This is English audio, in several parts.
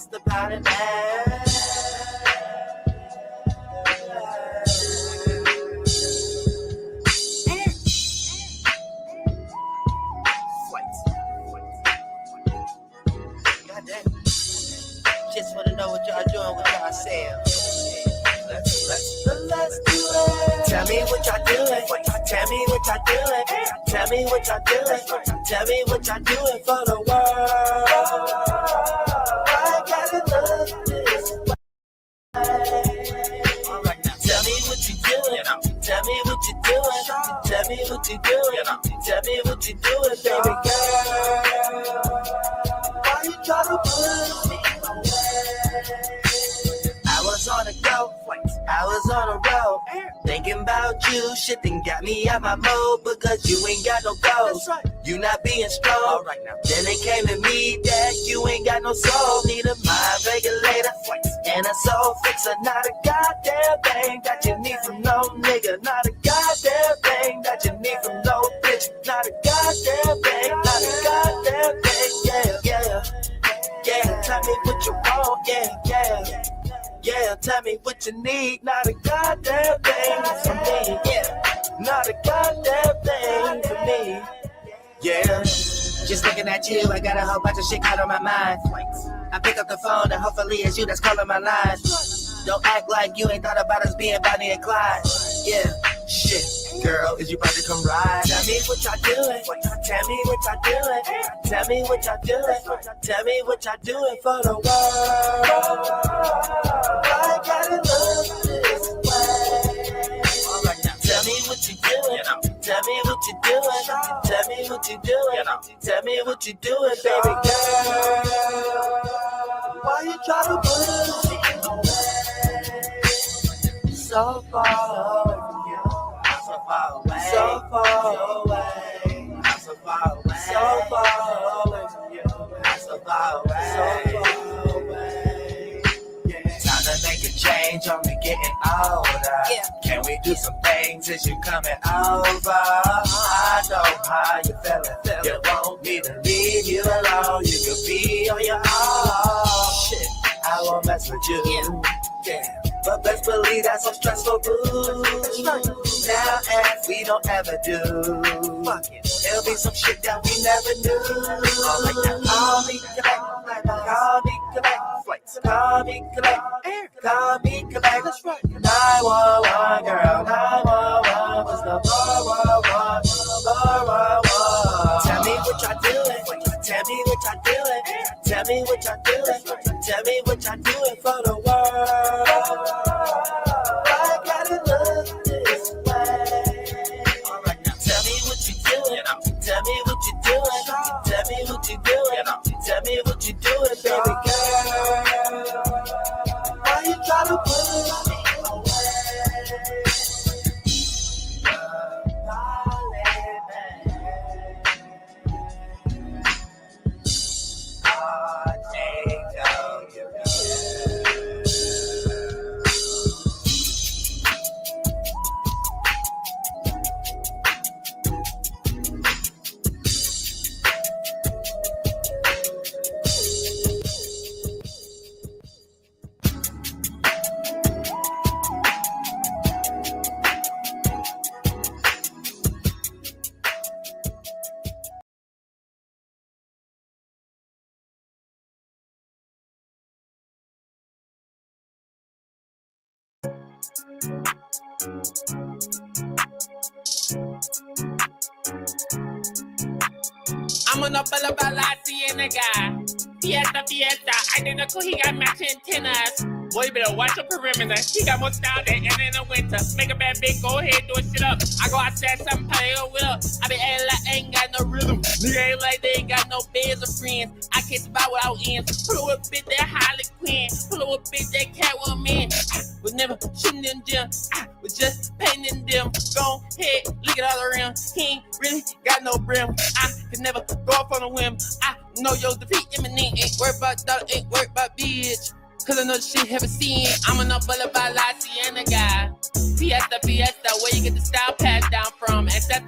just about an ass. Just wanna know what y'all doing with yourselves. Let's do it. Tell me what y'all doing. Tell me what y'all doing. Tell me what y'all doing. Tell me what y'all doing for the world. I gotta love this way. All right, now. Tell me what you doing. Tell me what you doing. Tell me what you doing. Tell me what you doing, baby girl. Why you try to push me away? I was on a go, I was on a road, thinking about you, shit done got me out my mode, because you ain't got no goals, you not being strong, right now. Then it came to me that you ain't got no soul, need a mind regulator, and a soul fixer, not a goddamn thing that you need from no nigga, not a goddamn thing that you need from no bitch, not a goddamn thing, not a goddamn thing, yeah, tell me what you want, yeah, tell me what you need, not a goddamn thing for me, not a goddamn thing for me, just looking at you, I got a whole bunch of shit caught on my mind, I pick up the phone and hopefully it's you that's calling my line, don't act like you ain't thought about us being Bonnie and Clyde, shit. Girl, is you about to come ride? Tell me what y'all doing. Tell me what y'all doing. Tell me what y'all doing. Tell me what y'all doing for the world. I gotta love this way. All right, now. Tell me what you doing. Tell me what you doing. Tell me what you doing. Tell me what you doing, baby girl. Why you try to push me away? So far away. So far away, so far away, I'm so far away, so far away from you, I'm so far away, so far away. Time to make a change, only getting older. Can we do some things as you coming over? I know how you feeling. You want me to leave you alone. You can be on your own. Shit, I won't mess with you. But best believe that's some stressful booze. Now as we don't ever do, it'll be some shit that we never knew. Call me collect, call me collect, call me collect, call me collect. 911 girl, 911 was the 411, 411. Tell me what y'all doing, tell me what y'all doing, tell me what y'all doing, tell me what y'all doing for the world. I gotta love this way. All right, now tell me what you doing. Tell me what you doing. Tell me what you doing. Tell me what you doing, baby girl. Why you try to push me away? I'm on a Balabalasi and a guy. Fiesta, identical, he got matching antennas. Boy, you better watch your perimeter. He got more style than Anna in the winter. Make a bad bitch, go ahead, do shit up. I go outside, something play with her. I be acting like I ain't got no rhythm. Nigga ain't like they ain't got no beds or friends. I can't survive without ends. Pull up a bitch that Harley Quinn. Pull up a bitch that Catwoman. I was never shooting in them. I was just painting them. Go ahead, look at all the rim. He ain't really got no brim. I can never go off on a whim. I know your defeat imminent. Ain't worried about dollar, ain't worried about bitch. Cause I know the shit haven't seen. I'm an umbrella by Sienna guy. Fiesta, where you get the style passed down from. Ancestor.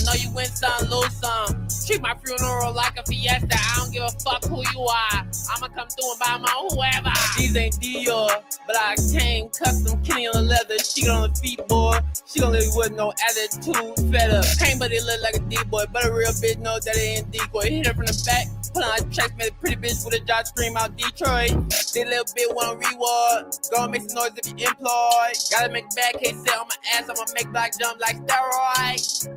Know you win some, lose some. Treat my funeral like a fiesta. I don't don't give a fuck who you are. I'ma come through and buy my own whoever. These ain't Dior, but I came custom Kenny on the leather. She got on the feet, boy. She gon' live with no attitude, fed up. Pain, but it look like a D-boy, but a real bitch know that it ain't decoy. Hit her from the back, put on a track, made a pretty bitch with a job scream out Detroit. They little bit want reward, go and make some noise if you employed. Gotta make a bad case sit on my ass, I'ma make black jump like steroids.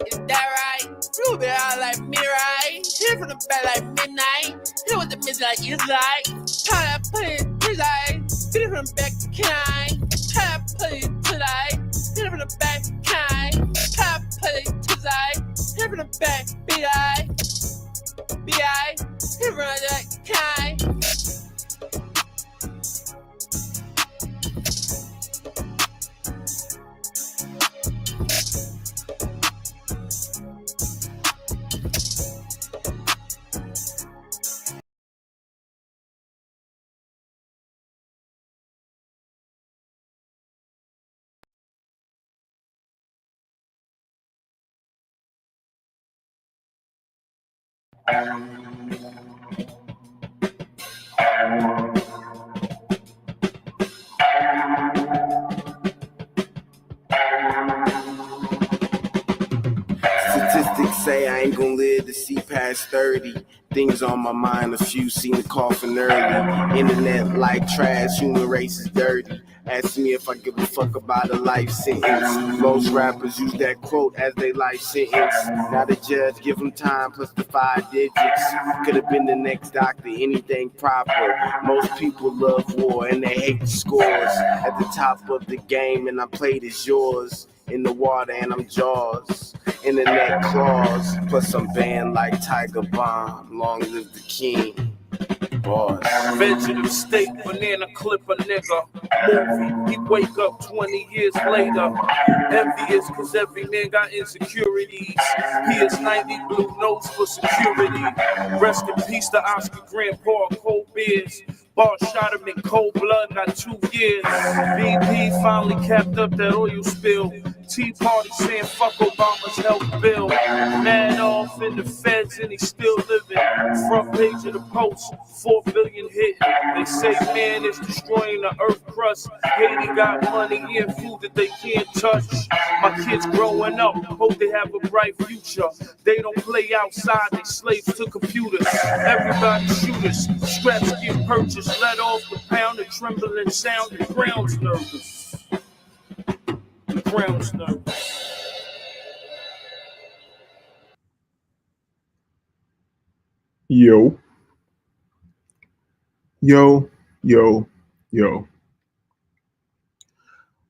Is that right? Blue bit out like me, right? Hit from the back like midnight. Hit with the miss like it's like. Try to put it to like. Hit it from the back, can I? Try to put it to like. Hit it from the back, can I? Try to put it to like. Hit it from the back, B.I. B.I. Hit it from the back, can I? Statistics say I ain't gonna live to see past 30. Things on my mind, a few seem to coffin early. Internet like trash, human race is dirty. Ask me if I give a fuck about a life sentence. Most rappers use that quote as their life sentence. Now the judge give them time plus the 5 digits. Could have been the next doctor, anything proper. Most people love war and they hate the scores. At the top of the game and I played as yours. In the water and I'm Jaws. Internet claws, plus I'm banned like Tiger Bomb. Long live the king. Boss. Vegetative state, banana clip a nigga. Movie, he wake up 20 years later. Envious cause every man got insecurities. He is 90 blue notes for security. Rest in peace to Oscar Grandpa, cold beers. Bar shot him in cold blood, got 2 years. BP finally capped up that oil spill. Tea Party saying fuck Obama's health bill. Mad off in the feds and he's still living. Front page of the Post, 4 billion hit. They say man is destroying the earth crust. Haiti got money and food that they can't touch. My kids growing up, hope they have a bright future. They don't play outside, they slaves to computers. Everybody shooters, straps get purchased. Let off the pound, the trembling sound, the ground's nervous. The ground's nervous. Yo. Yo, yo, yo.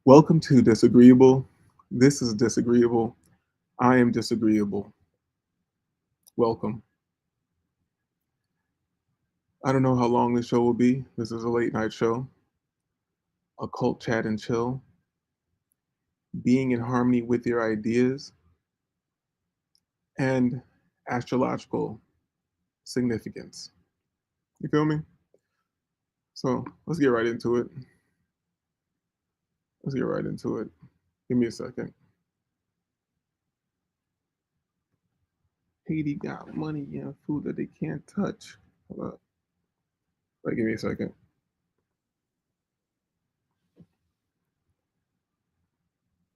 Welcome to Disagreeable. This is Disagreeable. I am Disagreeable. Welcome. I don't know how long this show will be. This is a late night show. Occult chat and chill. Being in harmony with your ideas. And astrological significance. You feel me? So let's get right into it. Give me a second. Haiti got money and food that they can't touch. Hold up. Wait, give me a second.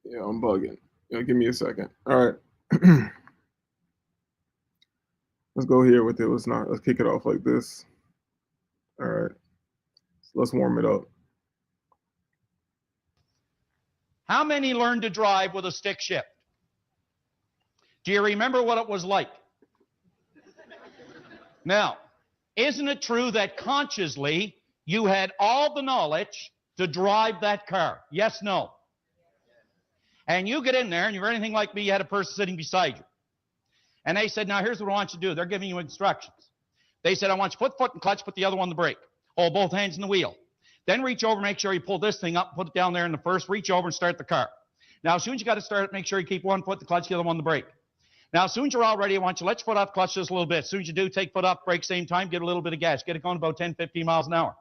Yeah, I'm bugging. Yeah, give me a second. All right. Let's go here with it. Let's kick it off like this. All right. So let's warm it up. How many learned to drive with a stick shift? Do you remember what it was like? Now, isn't it true that consciously you had all the knowledge to drive that car? Yes, no? And you get in there and you're anything like me, you had a person sitting beside you. And they said, now here's what I want you to do. They're giving you instructions. They said, I want you to put foot in clutch, put the other one on the brake. Hold both hands in the wheel. Then reach over, make sure you pull this thing up, put it down there in the first, reach over and start the car. Now, as soon as you got to start it, make sure you keep one foot in the clutch, the other one on the brake. Now, as soon as you're all ready, I want you to let your foot off clutch just a little bit. As soon as you do, take foot off, brake, same time, get a little bit of gas. Get it going about 10, 15 miles an hour.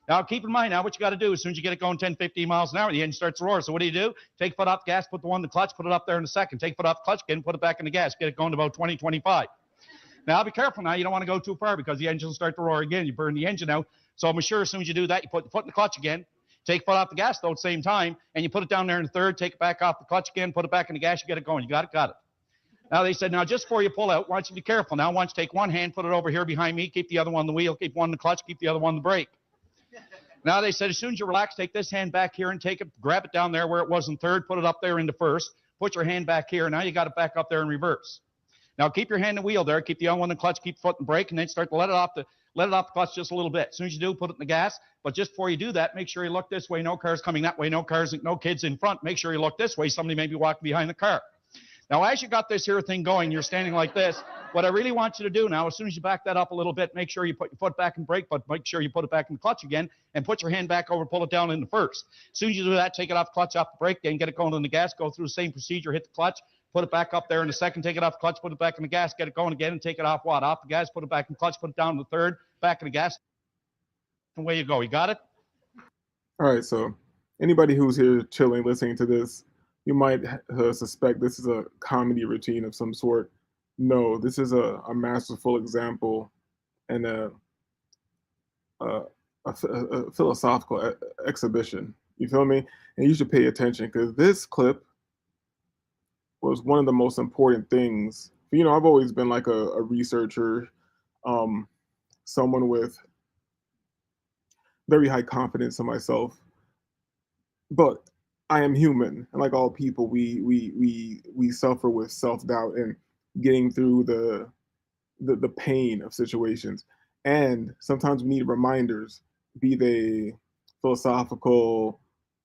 Now, keep in mind now what you got to do. As soon as you get it going 10, 15 miles an hour, the engine starts to roar. So what do? Take foot off the gas, put the one in the clutch, put it up there in a second. Take foot off the clutch again, put it back in the gas. Get it going to about 20, 25. Now be careful now. You don't want to go too far because the engine will start to roar again. You burn the engine out. So I'm sure as soon as you do that, you put the foot in the clutch again. Take foot off the gas though at the same time, and you put it down there in the third, take it back off the clutch again, put it back in the gas, you get it going. You got it? Got it. Now they said, now just before you pull out, why don't you be careful now? Why don't you take one hand, put it over here behind me, keep the other one on the wheel, keep one in the clutch, keep the other one on the brake. Now they said, as soon as you relax, take this hand back here and take it, grab it down there where it was in third, put it up there into first, put your hand back here. Now you got it back up there in reverse. Now keep your hand in the wheel there, keep the other one in the clutch, keep the foot in the brake, and then start to let it off the clutch just a little bit. As soon as you do, put it in the gas. But just before you do that, make sure you look this way. No cars coming that way. No kids in front. Make sure you look this way. Somebody may be walking behind the car. Now, as you got this here thing going, you're standing like this. What I really want you to do now, as soon as you back that up a little bit, make sure you put your foot back in brake, but make sure you put it back in the clutch again, and put your hand back over, pull it down in the first. As soon as you do that, take it off the clutch, off the brake, then get it going in the gas, go through the same procedure, hit the clutch, put it back up there in the second, take it off the clutch, put it back in the gas, get it going again, and take it off what? Off the gas, put it back in the clutch, put it down in the third, back in the gas, and away you go. You got it? All right, so anybody who's here chilling, listening to this, you might suspect this is a comedy routine of some sort. No, this is a masterful example and a philosophical exhibition. You feel me? And you should pay attention because this clip was one of the most important things. You know, I've always been like a researcher, someone with very high confidence in myself, but I am human, and like all people, we suffer with self-doubt and getting through the pain of situations. And sometimes we need reminders, be they philosophical,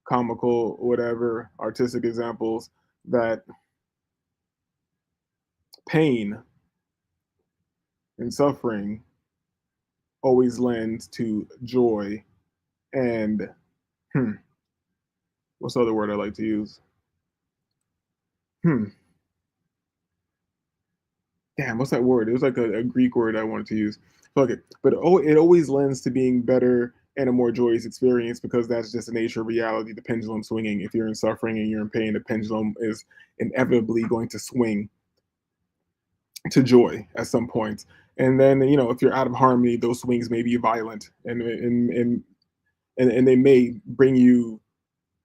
comical, whatever, artistic examples, that pain and suffering always lends to joy and what's the other word I like to use? Damn, what's that word? It was like a Greek word I wanted to use. Fuck it. But it always lends to being better and a more joyous experience because that's just the nature of reality, the pendulum swinging. If you're in suffering and you're in pain, the pendulum is inevitably going to swing to joy at some point. And then, you know, if you're out of harmony, those swings may be violent and they may bring you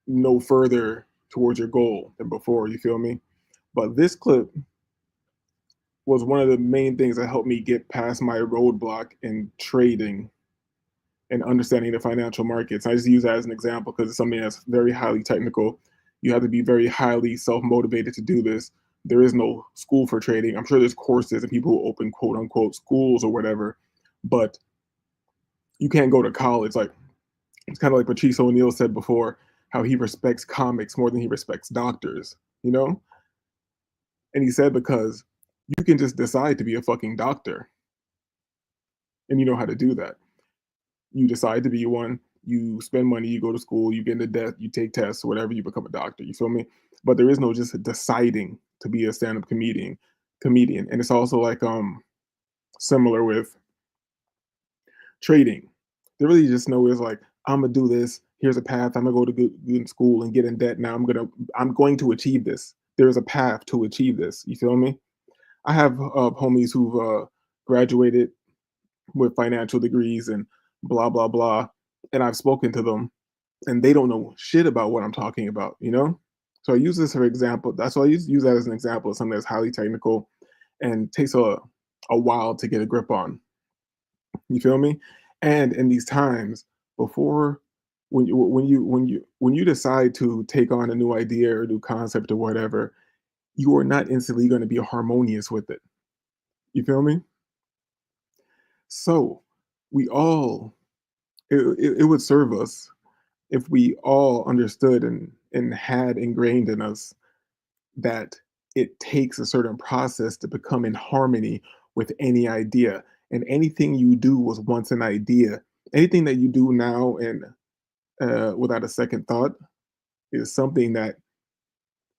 no further towards your goal than before, you feel me? But this clip was one of the main things that helped me get past my roadblock in trading and understanding the financial markets. I just use that as an example because it's something that's very highly technical. You have to be very highly self-motivated to do this. There is no school for trading. I'm sure there's courses and people who open quote unquote schools or whatever, but you can't go to college. Like, it's kind of like Patrice O'Neal said before, how he respects comics more than he respects doctors, you know? And he said because you can just decide to be a fucking doctor and you know how to do that. You decide to be one, you spend money, you go to school, you get into debt, you take tests, whatever, you become a doctor, you feel me? But there is no just deciding to be a stand-up comedian. And it's also like similar with trading. There really just no is like, I'm gonna do this. Here's a path. I'm gonna go to good school and get in debt. Now I'm going to achieve this. There's a path to achieve this. You feel me? I have homies who've graduated with financial degrees and blah blah blah, and I've spoken to them, and they don't know shit about what I'm talking about. You know? So I use this for example. That's why I use that as an example of something that's highly technical and takes a while to get a grip on. You feel me? And in these times, before when you decide to take on a new idea or a new concept or whatever, you are not instantly going to be harmonious with it. You feel me? So it would serve us if we all understood and had ingrained in us that it takes a certain process to become in harmony with any idea. And anything you do was once an idea. Anything that you do now and without a second thought is something that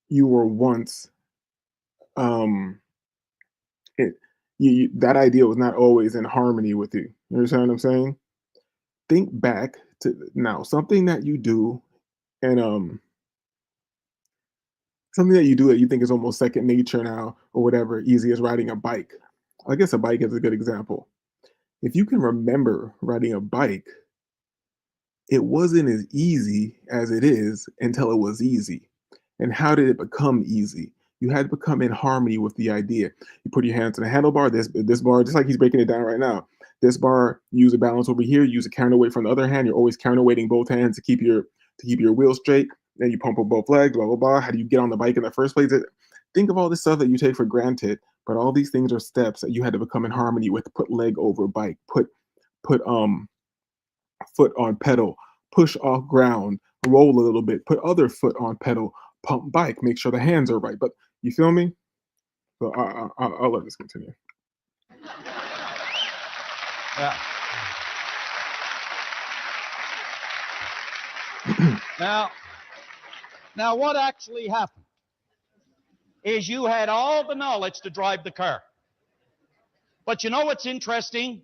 you were once that idea was not always in harmony with you. You understand what I'm saying? Think back to now something that you do and something that you do that you think is almost second nature now or whatever, easy as riding a bike. I guess a bike is a good example. If you can remember riding a bike, it wasn't as easy as it is until it was easy. And how did it become easy? You had to become in harmony with the idea. You put your hands on the handlebar, this bar, just like he's breaking it down right now. This bar, use a balance over here, use a counterweight from the other hand. You're always counterweighting both hands to keep your wheel straight. Then you pump with both legs, blah blah blah. How do you get on the bike in the first place? Think of all this stuff that you take for granted, but all these things are steps that you had to become in harmony with. Put leg over bike, put foot on pedal, push off ground, roll a little bit, put other foot on pedal, pump bike, make sure the hands are right. But you feel me? So I'll let this continue. Yeah. Now, what actually happened is you had all the knowledge to drive the car. But you know what's interesting?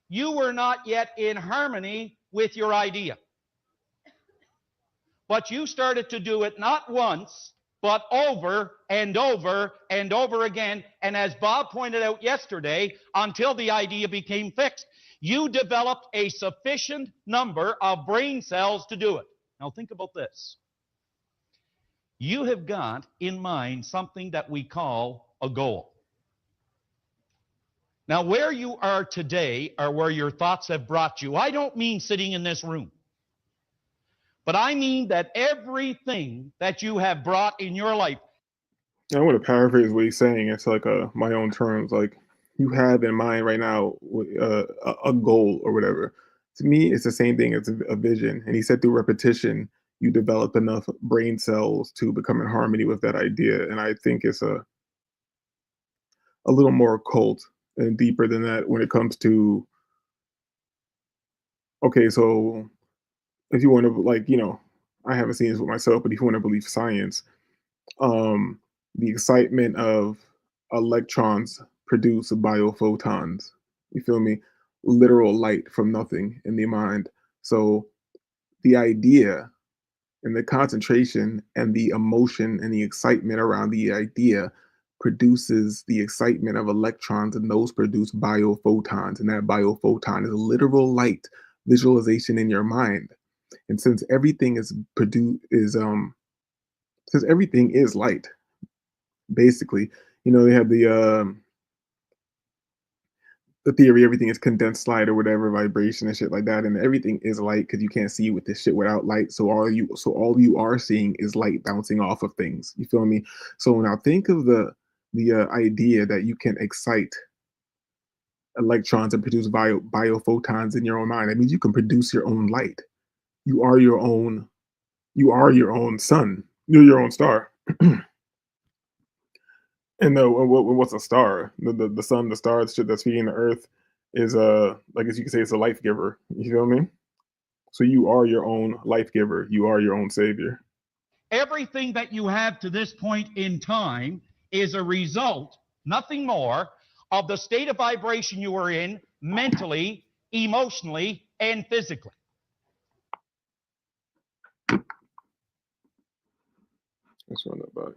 You were not yet in harmony with your idea. But you started to do it not once, but over and over and over again. And as Bob pointed out yesterday, until the idea became fixed, you developed a sufficient number of brain cells to do it. Now think about this. You have got in mind something that we call a goal. Now, where you are today or where your thoughts have brought you, I don't mean sitting in this room, but I mean that everything that you have brought in your life. I want to paraphrase what he's saying. It's like my own terms. Like you have in mind right now a goal or whatever. To me, it's the same thing as a vision. And he said through repetition, you develop enough brain cells to become in harmony with that idea. And I think it's a little more occult and deeper than that when it comes to, okay, so if you want to, like, I haven't seen this with myself, but if you want to believe science, the excitement of electrons produce biophotons. You feel me? Literal light from nothing in the mind. So the idea and the concentration and the emotion and the excitement around the idea produces the excitement of electrons, and those produce biophotons, and that biophoton is literal light visualization in your mind. And since everything is since everything is light, basically, they have the theory everything is condensed light or whatever, vibration and shit like that, and everything is light because you can't see with this shit without light. So all you are seeing is light bouncing off of things. You feel me? So now think of the idea that you can excite electrons and produce biophotons in your own mind. That means you can produce your own light. You are your own sun. You're your own star. And what's a star? The sun, the star, the shit that's feeding the earth is like, as you can say, it's a life giver. You feel me? So you are your own life giver. You are your own savior. Everything that you have to this point in time is a result, nothing more, of the state of vibration you are in mentally, emotionally, and physically. Let's run that back.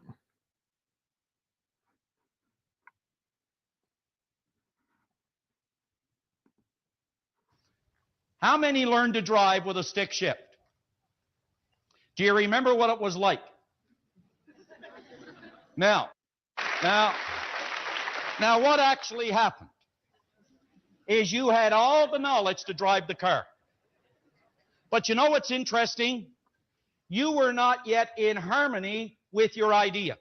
How many learned to drive with a stick shift? Do you remember what it was like? Now, what actually happened is you had all the knowledge to drive the car. But you know what's interesting? You were not yet in harmony with your idea.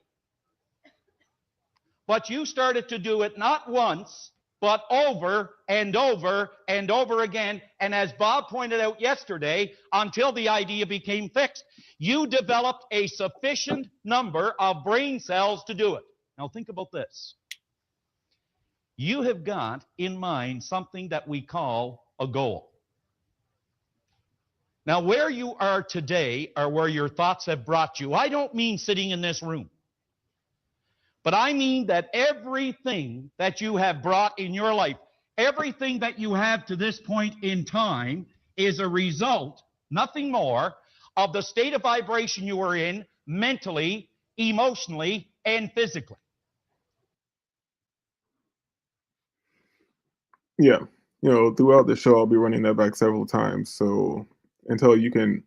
But you started to do it not once, but over and over and over again. And as Bob pointed out yesterday, until the idea became fixed, you developed a sufficient number of brain cells to do it. Now think about this. You have got in mind something that we call a goal. Now, where you are today or where your thoughts have brought you, I don't mean sitting in this room, but I mean that everything that you have brought in your life, everything that you have to this point in time is a result, nothing more, of the state of vibration you are in mentally, emotionally, and physically. Yeah. Throughout the show, I'll be running that back several times. So until you can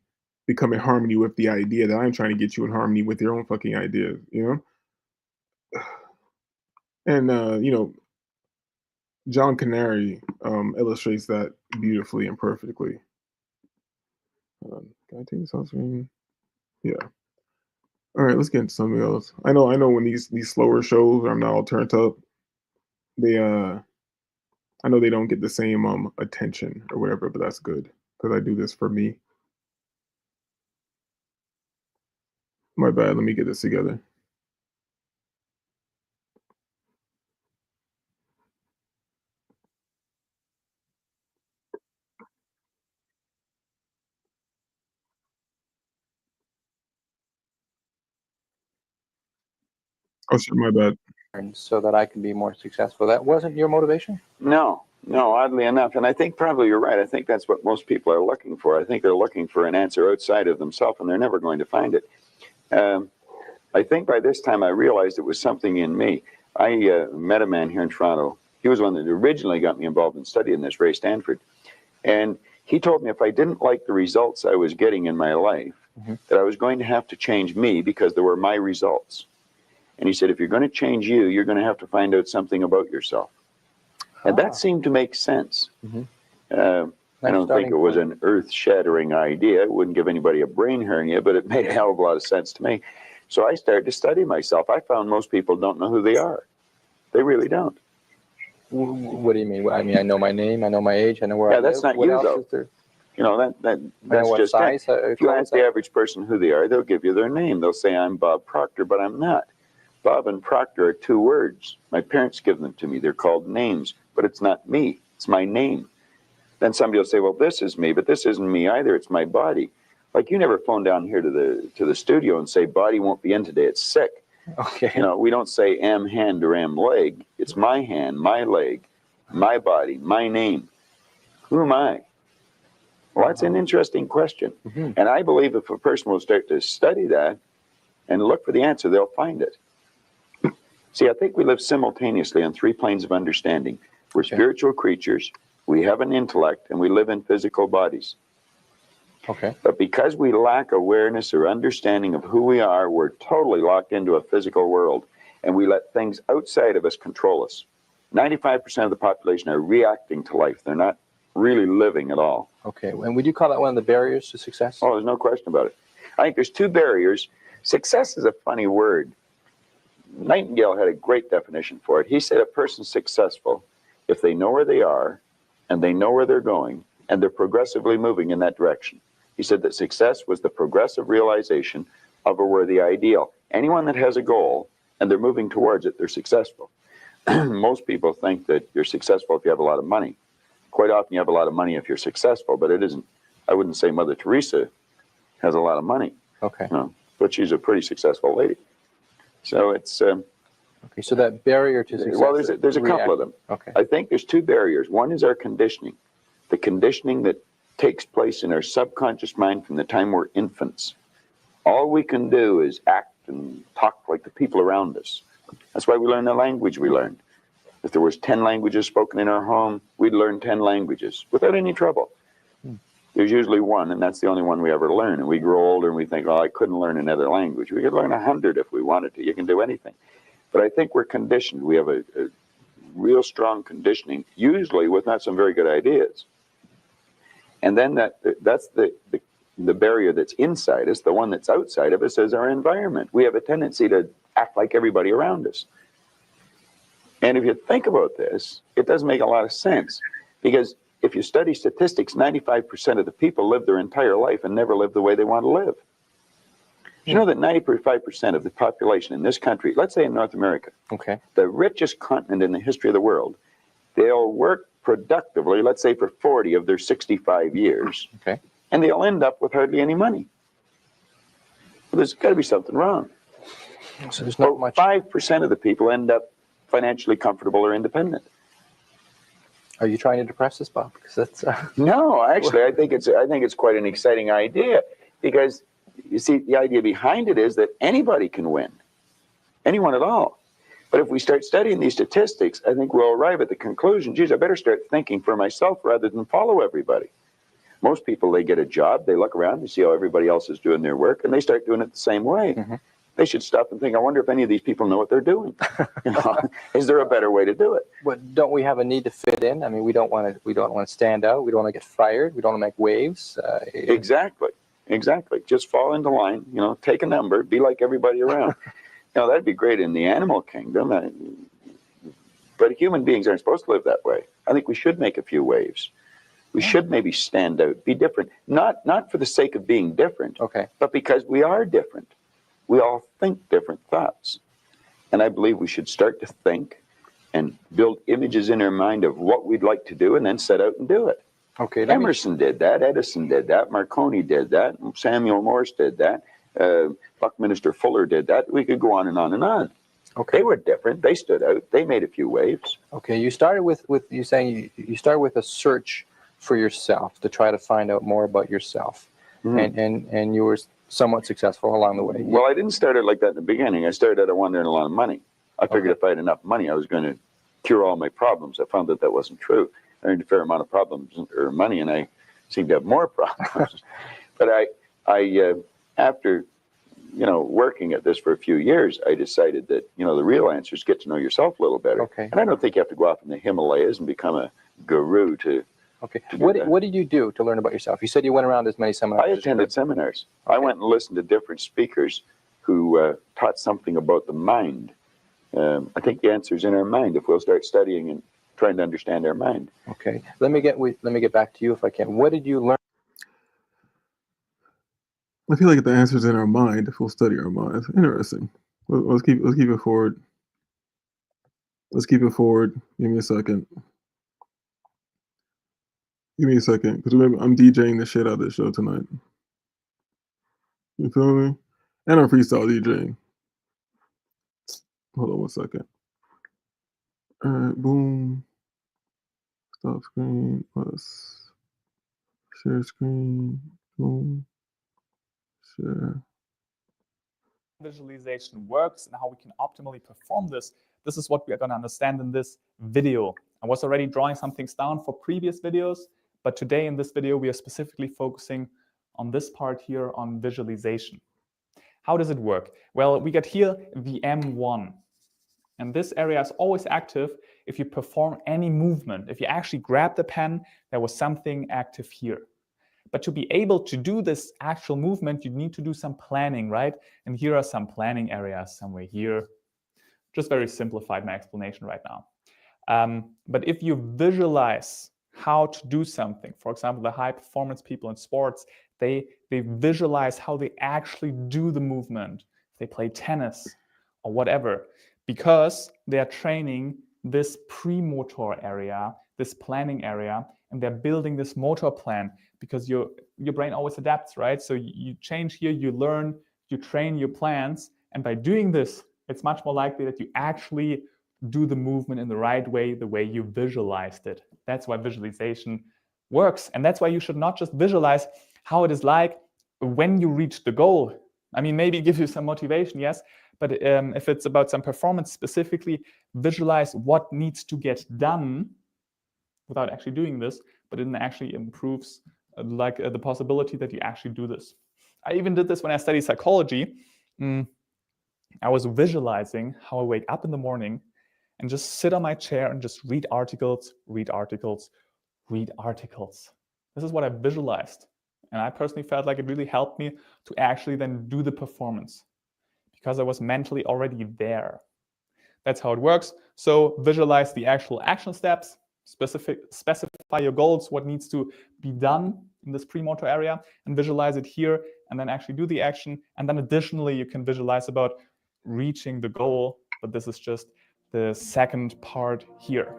become in harmony with the idea that I'm trying to get you in harmony with your own fucking ideas, And, John Canary illustrates that beautifully and perfectly. Can I take this off screen? Yeah. All right, let's get into something else. I know when these slower shows are not all turned up, they I know they don't get the same attention or whatever, but that's good because I do this for me. My bad. Let me get this together. Oh shit, my bad. So that I can be more successful. That wasn't your motivation? No, oddly enough. And I think probably you're right. I think that's what most people are looking for. I think they're looking for an answer outside of themselves, and they're never going to find it. I think by this time I realized it was something in me. I met a man here in Toronto. He was one that originally got me involved in studying this, Ray Stanford. And he told me if I didn't like the results I was getting in my life, that I was going to have to change me because they were my results. And he said, if you're going to change you, you're going to have to find out something about yourself. And that seemed to make sense. I don't think it was an earth-shattering idea. It wouldn't give anybody a brain hernia, but it made a hell of a lot of sense to me. So I started to study myself. I found most people don't know who they are. They really don't. What do you mean? I mean, I know my name, I know my age, I know where I live. Yeah, that's not what you, else though. Is there? That's what just size, it. If you ask the average person who they are, they'll give you their name. They'll say, I'm Bob Proctor, but I'm not. Bob and Proctor are two words. My parents give them to me. They're called names, but it's not me. It's my name. Then somebody will say, well, this is me, but this isn't me either. It's my body. Like you never phone down here to the studio and say, body won't be in today. It's sick. Okay. We don't say am hand or am leg. It's my hand, my leg, my body, my name. Who am I? Well, that's an interesting question. And I believe if a person will start to study that and look for the answer, they'll find it. See, I think we live simultaneously on three planes of understanding. We're spiritual creatures, we have an intellect, and we live in physical bodies. Okay. But because we lack awareness or understanding of who we are, we're totally locked into a physical world, and we let things outside of us control us. 95% of the population are reacting to life. They're not really living at all. Okay. And would you call that one of the barriers to success? Oh, there's no question about it. I think there's two barriers. Success is a funny word. Nightingale had a great definition for it. He said a person's successful if they know where they are and they know where they're going and they're progressively moving in that direction. He said that success was the progressive realization of a worthy ideal. Anyone that has a goal and they're moving towards it, they're successful. Most people think that you're successful if you have a lot of money. Quite often you have a lot of money if you're successful, but it isn't. I wouldn't say Mother Teresa has a lot of money. Okay. No, but she's a pretty successful lady. So it's... okay, so that barrier to success... Well, there's a couple of them. Okay. I think there's two barriers. One is our conditioning. The conditioning that takes place in our subconscious mind from the time we're infants. All we can do is act and talk like the people around us. That's why we learn the language we learned. If there was 10 languages spoken in our home, we'd learn 10 languages without any trouble. There's usually one, and that's the only one we ever learn. And we grow older and we think, oh, I couldn't learn another language. We could learn 100 if we wanted to. You can do anything. But I think we're conditioned. We have a real strong conditioning, usually with not some very good ideas. And then that's the barrier that's inside us. The one that's outside of us is our environment. We have a tendency to act like everybody around us. And if you think about this, it doesn't make a lot of sense. Because if you study statistics, 95% of the people live their entire life and never live the way they want to live. You know that 95% of the population in this country, let's say in North America, the richest continent in the history of the world, they'll work productively, let's say for 40 of their 65 years, and they'll end up with hardly any money. Well, there's got to be something wrong. So there's not much. 5% of the people end up financially comfortable or independent. Are you trying to depress us, Bob? Because that's no, actually, I think it's quite an exciting idea, because you see, the idea behind it is that anybody can win, anyone at all. But if we start studying these statistics, I think we'll arrive at the conclusion, geez, I better start thinking for myself rather than follow everybody. Most people, they get a job, they look around, they see how everybody else is doing their work, and they start doing it the same way. Mm-hmm. They should stop and think, I wonder if any of these people know what they're doing. You know, is there a better way to do it? But don't we have a need to fit in? I mean, we don't want to stand out. We don't want to get fired. We don't want to make waves. Exactly. Just fall into line. You know, take a number. Be like everybody around. You know, that'd be great in the animal kingdom. But human beings aren't supposed to live that way. I think we should make a few waves. We should maybe stand out, be different. Not for the sake of being different, okay, but because we are different. We all think different thoughts. And I believe we should start to think and build images in our mind of what we'd like to do and then set out and do it. Okay. Emerson did that, Edison did that, Marconi did that, Samuel Morse did that, Buckminster Fuller did that. We could go on and on and on. Okay. They were different. They stood out. They made a few waves. Okay. You started with you saying you started with a search for yourself to try to find out more about yourself. And you were somewhat successful along the way. Well, I didn't start it like that in the beginning. I started out wanting a lot of money. I figured if I had enough money, I was going to cure all my problems. I found that wasn't true. I earned a fair amount of problems or money, and I seemed to have more problems. But I after working at this for a few years, I decided that the real answer is get to know yourself a little better. Okay. And I don't think you have to go off in the Himalayas and become a guru to. Okay. What did you do to learn about yourself? You said you went around as many seminars. I attended seminars. Okay. I went and listened to different speakers who taught something about the mind. I think the answer is in our mind if we'll start studying and trying to understand our mind. Okay. Let me get back to you if I can. What did you learn? I feel like the answer's in our mind if we'll study our minds. Interesting. Let's keep it forward. Give me a second. Because remember, I'm DJing the shit out of this show tonight. You feel me? And I'm freestyle DJing. Hold on one second. All right, boom. Stop screen. Plus share screen. Boom. Share. Visualization works and how we can optimally perform this. This is what we are going to understand in this video. I was already drawing some things down for previous videos, but today in this video, we are specifically focusing on this part here on visualization. How does it work? Well, we got here the M1. And this area is always active if you perform any movement. If you actually grab the pen, there was something active here. But to be able to do this actual movement, you need to do some planning, right? And here are some planning areas somewhere here. Just very simplified my explanation right now. But if you visualize how to do something, for example, the high performance people in sports, they visualize how they actually do the movement. They play tennis or whatever, because they are training this premotor area, this planning area, and they're building this motor plan, because your brain always adapts, right? So you change here, you learn, you train your plans, and by doing this, it's much more likely that you actually do the movement in the right way, the way you visualized it. That's why visualization works. And that's why you should not just visualize how it is like when you reach the goal. I mean, maybe give you some motivation, yes, but if it's about some performance specifically, visualize what needs to get done without actually doing this, but it actually improves the possibility that you actually do this. I even did this when I studied psychology. I was visualizing how I wake up in the morning and just sit on my chair and just read articles. This is what I visualized. And I personally felt like it really helped me to actually then do the performance, because I was mentally already there. That's how it works. So visualize the actual action steps, specify your goals, what needs to be done in this premotor area, and visualize it here, and then actually do the action. And then additionally, you can visualize about reaching the goal, but this is just the second part here.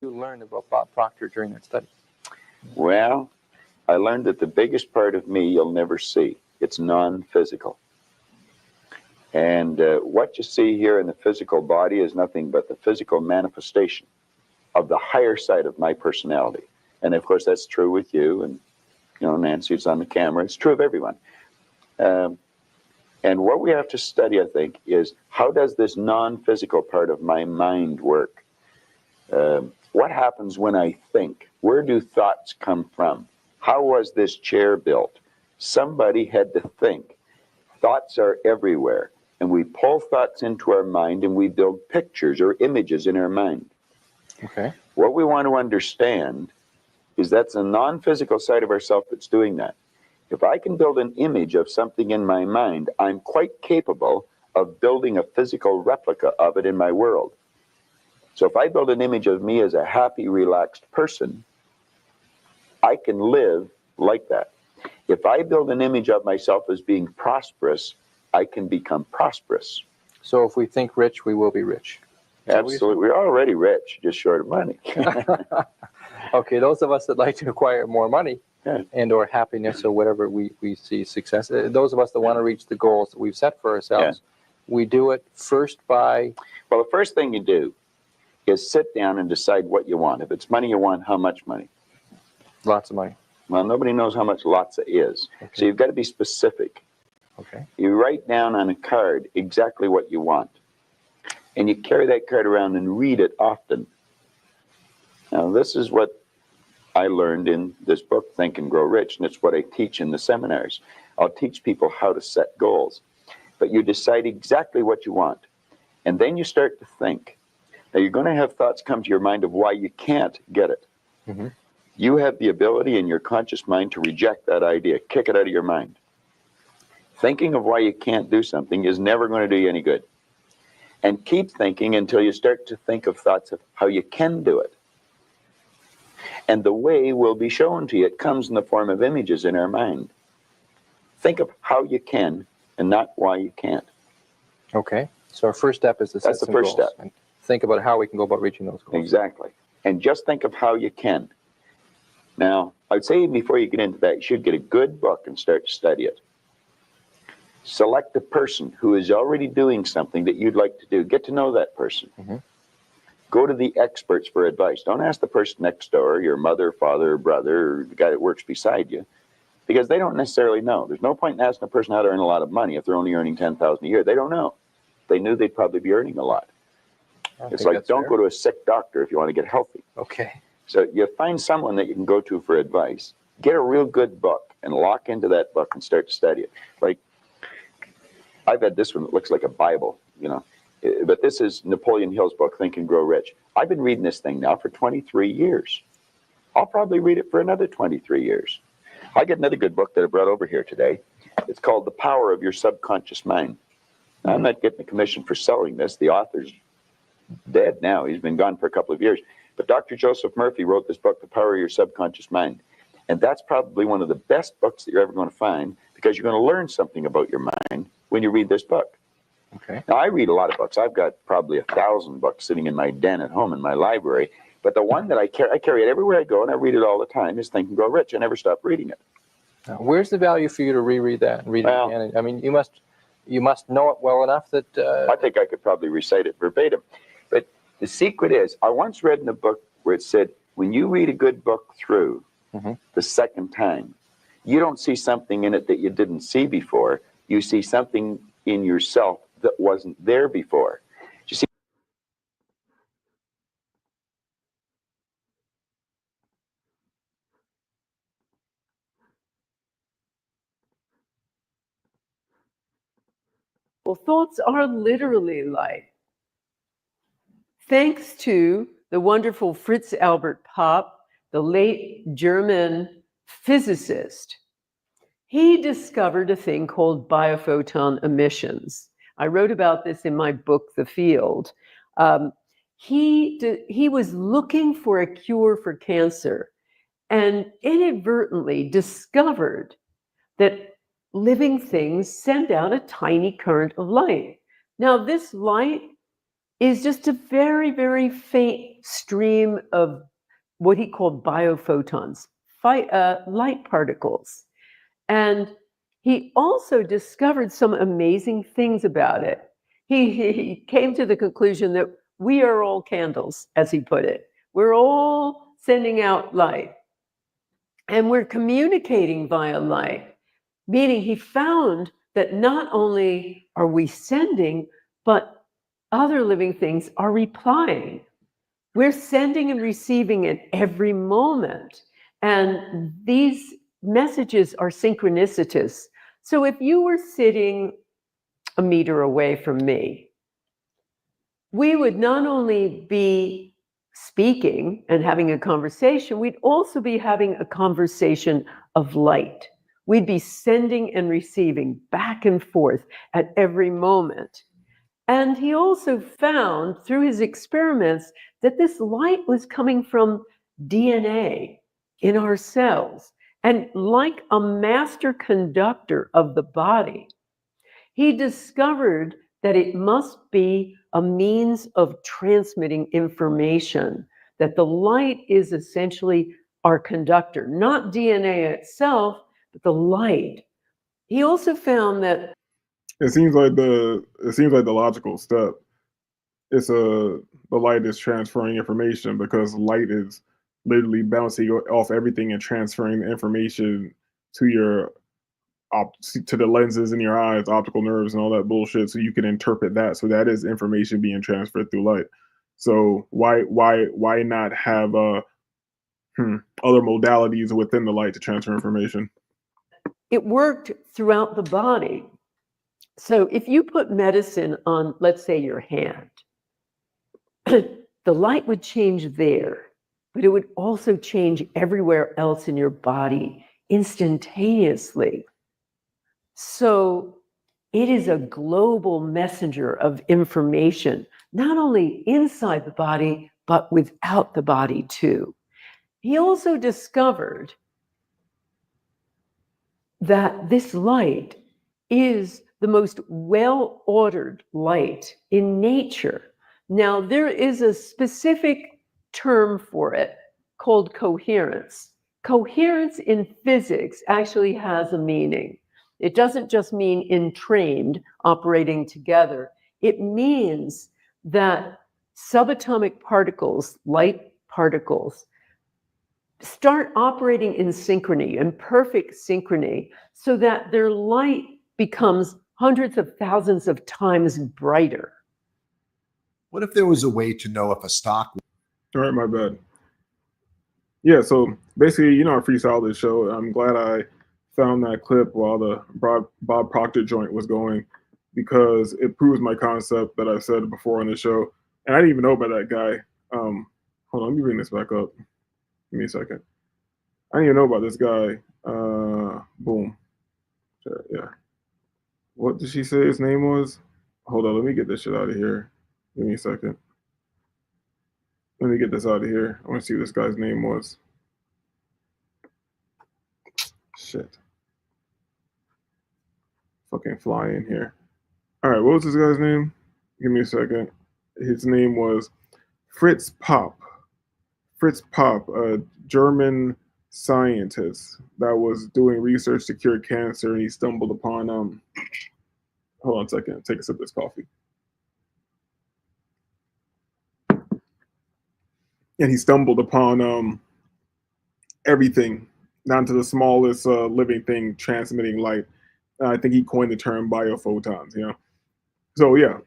You learned about Bob Proctor during that study? Well, I learned that the biggest part of me you'll never see. It's non-physical. And what you see here in the physical body is nothing but the physical manifestation of the higher side of my personality. And of course, that's true with you. And, you know, Nancy's on the camera. It's true of everyone. And what we have to study, I think, is how does this non-physical part of my mind work? What happens when I think? Where do thoughts come from? How was this chair built? Somebody had to think. Thoughts are everywhere. And we pull thoughts into our mind and we build pictures or images in our mind. Okay. What we want to understand is that's a non-physical side of ourself that's doing that. If I can build an image of something in my mind, I'm quite capable of building a physical replica of it in my world. So if I build an image of me as a happy, relaxed person, I can live like that. If I build an image of myself as being prosperous, I can become prosperous. So if we think rich, we will be rich. Absolutely. We're already rich, just short of money. Okay, those of us that like to acquire more money, Yeah. and or happiness or whatever we see success, those of us that want to reach the goals that we've set for ourselves, we do it first by... Well, the first thing you do is sit down and decide what you want. If it's money you want, how much money? Lots of money. Well, nobody knows how much lots is. Okay. So you've got to be specific. Okay. You write down on a card exactly what you want. And you carry that card around and read it often. Now, this is what I learned in this book, Think and Grow Rich, and it's what I teach in the seminars. I'll teach people how to set goals. But you decide exactly what you want. And then you start to think. Now, you're going to have thoughts come to your mind of why you can't get it. Mm-hmm. You have the ability in your conscious mind to reject that idea, kick it out of your mind. Thinking of why you can't do something is never going to do you any good. And keep thinking until you start to think of thoughts of how you can do it. And the way will be shown to you. It comes in the form of images in our mind. Think of how you can and not why you can't. Okay. So our first step is to set That's the some first goals step. and think about how we can go about reaching those goals. Exactly. And just think of how you can. Now, I'd say before you get into that, you should get a good book and start to study it. Select a person who is already doing something that you'd like to do. Get to know that person. Mm-hmm. Go to the experts for advice. Don't ask the person next door, your mother, father, brother, or the guy that works beside you, because they don't necessarily know. There's no point in asking a person how to earn a lot of money if they're only earning $10,000 a year. They don't know. If they knew, they'd probably be earning a lot. It's like, don't go to a sick doctor if you want to get healthy. Okay. So you find someone that you can go to for advice. Get a real good book and lock into that book and start to study it. Like, I've had this one that looks like a Bible, you know. But this is Napoleon Hill's book, Think and Grow Rich. I've been reading this thing now for 23 years. I'll probably read it for another 23 years. I got another good book that I brought over here today. It's called The Power of Your Subconscious Mind. Now, I'm not getting a commission for selling this. The author's dead now. He's been gone for a couple of years. But Dr. Joseph Murphy wrote this book, The Power of Your Subconscious Mind. And that's probably one of the best books that you're ever going to find, because you're going to learn something about your mind when you read this book. Okay. Now, I read a lot of books. I've got probably 1,000 books sitting in my den at home in my library. But the one that I carry it everywhere I go, and I read it all the time, is Think and Grow Rich. I never stop reading it. Now, where's the value for you to reread that and read it again? I mean, you must know it well enough that... I think I could probably recite it verbatim. But the secret is, I once read in a book where it said, when you read a good book through the second time, you don't see something in it that you didn't see before. You see something in yourself that wasn't there before. You see, well, thoughts are literally light. Thanks to the wonderful Fritz Albert Popp, the late German physicist, he discovered a thing called biophoton emissions. I wrote about this in my book, The Field. He was looking for a cure for cancer and inadvertently discovered that living things send out a tiny current of light. Now, this light is just a very, very faint stream of what he called biophotons, light particles. And he also discovered some amazing things about it. He came to the conclusion that we are all candles, as he put it. We're all sending out light. And we're communicating via light, meaning he found that not only are we sending, but other living things are replying. We're sending and receiving at every moment. And these messages are synchronicitous. So if you were sitting a meter away from me, we would not only be speaking and having a conversation, we'd also be having a conversation of light. We'd be sending and receiving back and forth at every moment. And he also found through his experiments that this light was coming from DNA in our cells. And like a master conductor of the body, he discovered that it must be a means of transmitting information, that the light is essentially our conductor, not DNA itself, but the light. He also found that It seems like the logical step. It's the light is transferring information because light is literally bouncing off everything and transferring the information to your to the lenses in your eyes, optical nerves, and all that bullshit, so you can interpret that. So that is information being transferred through light. So why not have other modalities within the light to transfer information? it worked throughout the body. So if you put medicine on, let's say, your hand, the light would change there, but it would also change everywhere else in your body instantaneously. So it is a global messenger of information, not only inside the body, but without the body too. He also discovered that this light is the most well-ordered light in nature. Now, there is a specific term for it called coherence. Coherence in physics actually has a meaning. It doesn't just mean entrained, operating together. It means that subatomic particles, light particles, start operating in synchrony, in perfect synchrony, so that their light becomes hundreds of thousands of times brighter. What if there was a way to know if a stock... All right, my bad. Yeah, so basically, I freestyled this show. I'm glad I found that clip while the Bob Proctor joint was going, because it proves my concept that I said before on the show. And I didn't even know about that guy. Hold on, let me bring this back up. Give me a second. I didn't even know about this guy. Boom. Yeah. What did she say his name was? Hold on, let me get this shit out of here. Give me a second. Let me get this out of here. I want to see what this guy's name was. Shit. Fucking fly in here. All right, what was this guy's name? Give me a second. His name was Fritz Popp. Fritz Popp, a German scientist that was doing research to cure cancer, and he stumbled upon hold on a second, take a sip of this coffee. And he stumbled upon everything, down to the smallest living thing transmitting light. I think he coined the term biophotons, So yeah,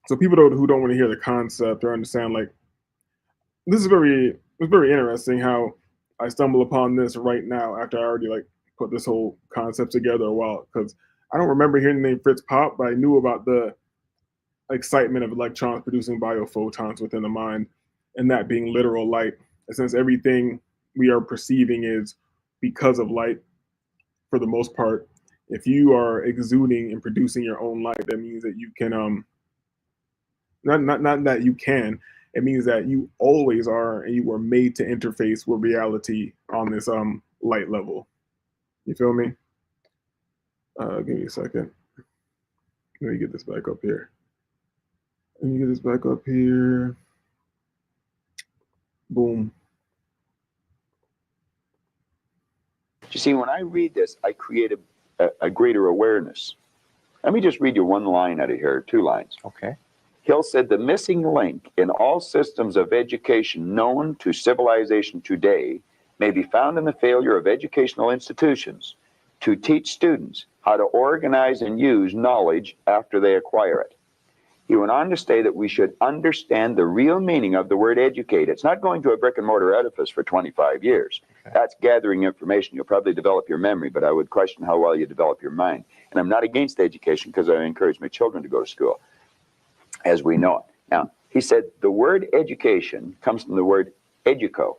so people who don't want to hear the concept or understand, like, this is very interesting how I stumble upon this right now after I already put this whole concept together a while, because I don't remember hearing the name Fritz Popp, but I knew about the excitement of electrons producing biophotons within the mind, and that being literal light. And since everything we are perceiving is because of light, for the most part, if you are exuding and producing your own light, that means that you can not that you can, it means that you always are, and you were made to interface with reality on this light level. You feel me? Give me a second. Let me get this back up here. Boom. You see, when I read this, I create a greater awareness. Let me just read you one line out of here, 2 lines. Okay. Hill said, the missing link in all systems of education known to civilization today may be found in the failure of educational institutions to teach students how to organize and use knowledge after they acquire it. He went on to say that we should understand the real meaning of the word educate. It's not going to a brick and mortar edifice for 25 years. That's gathering information. You'll probably develop your memory, but I would question how well you develop your mind. And I'm not against education because I encourage my children to go to school, as we know it. Now, he said the word education comes from the word educo.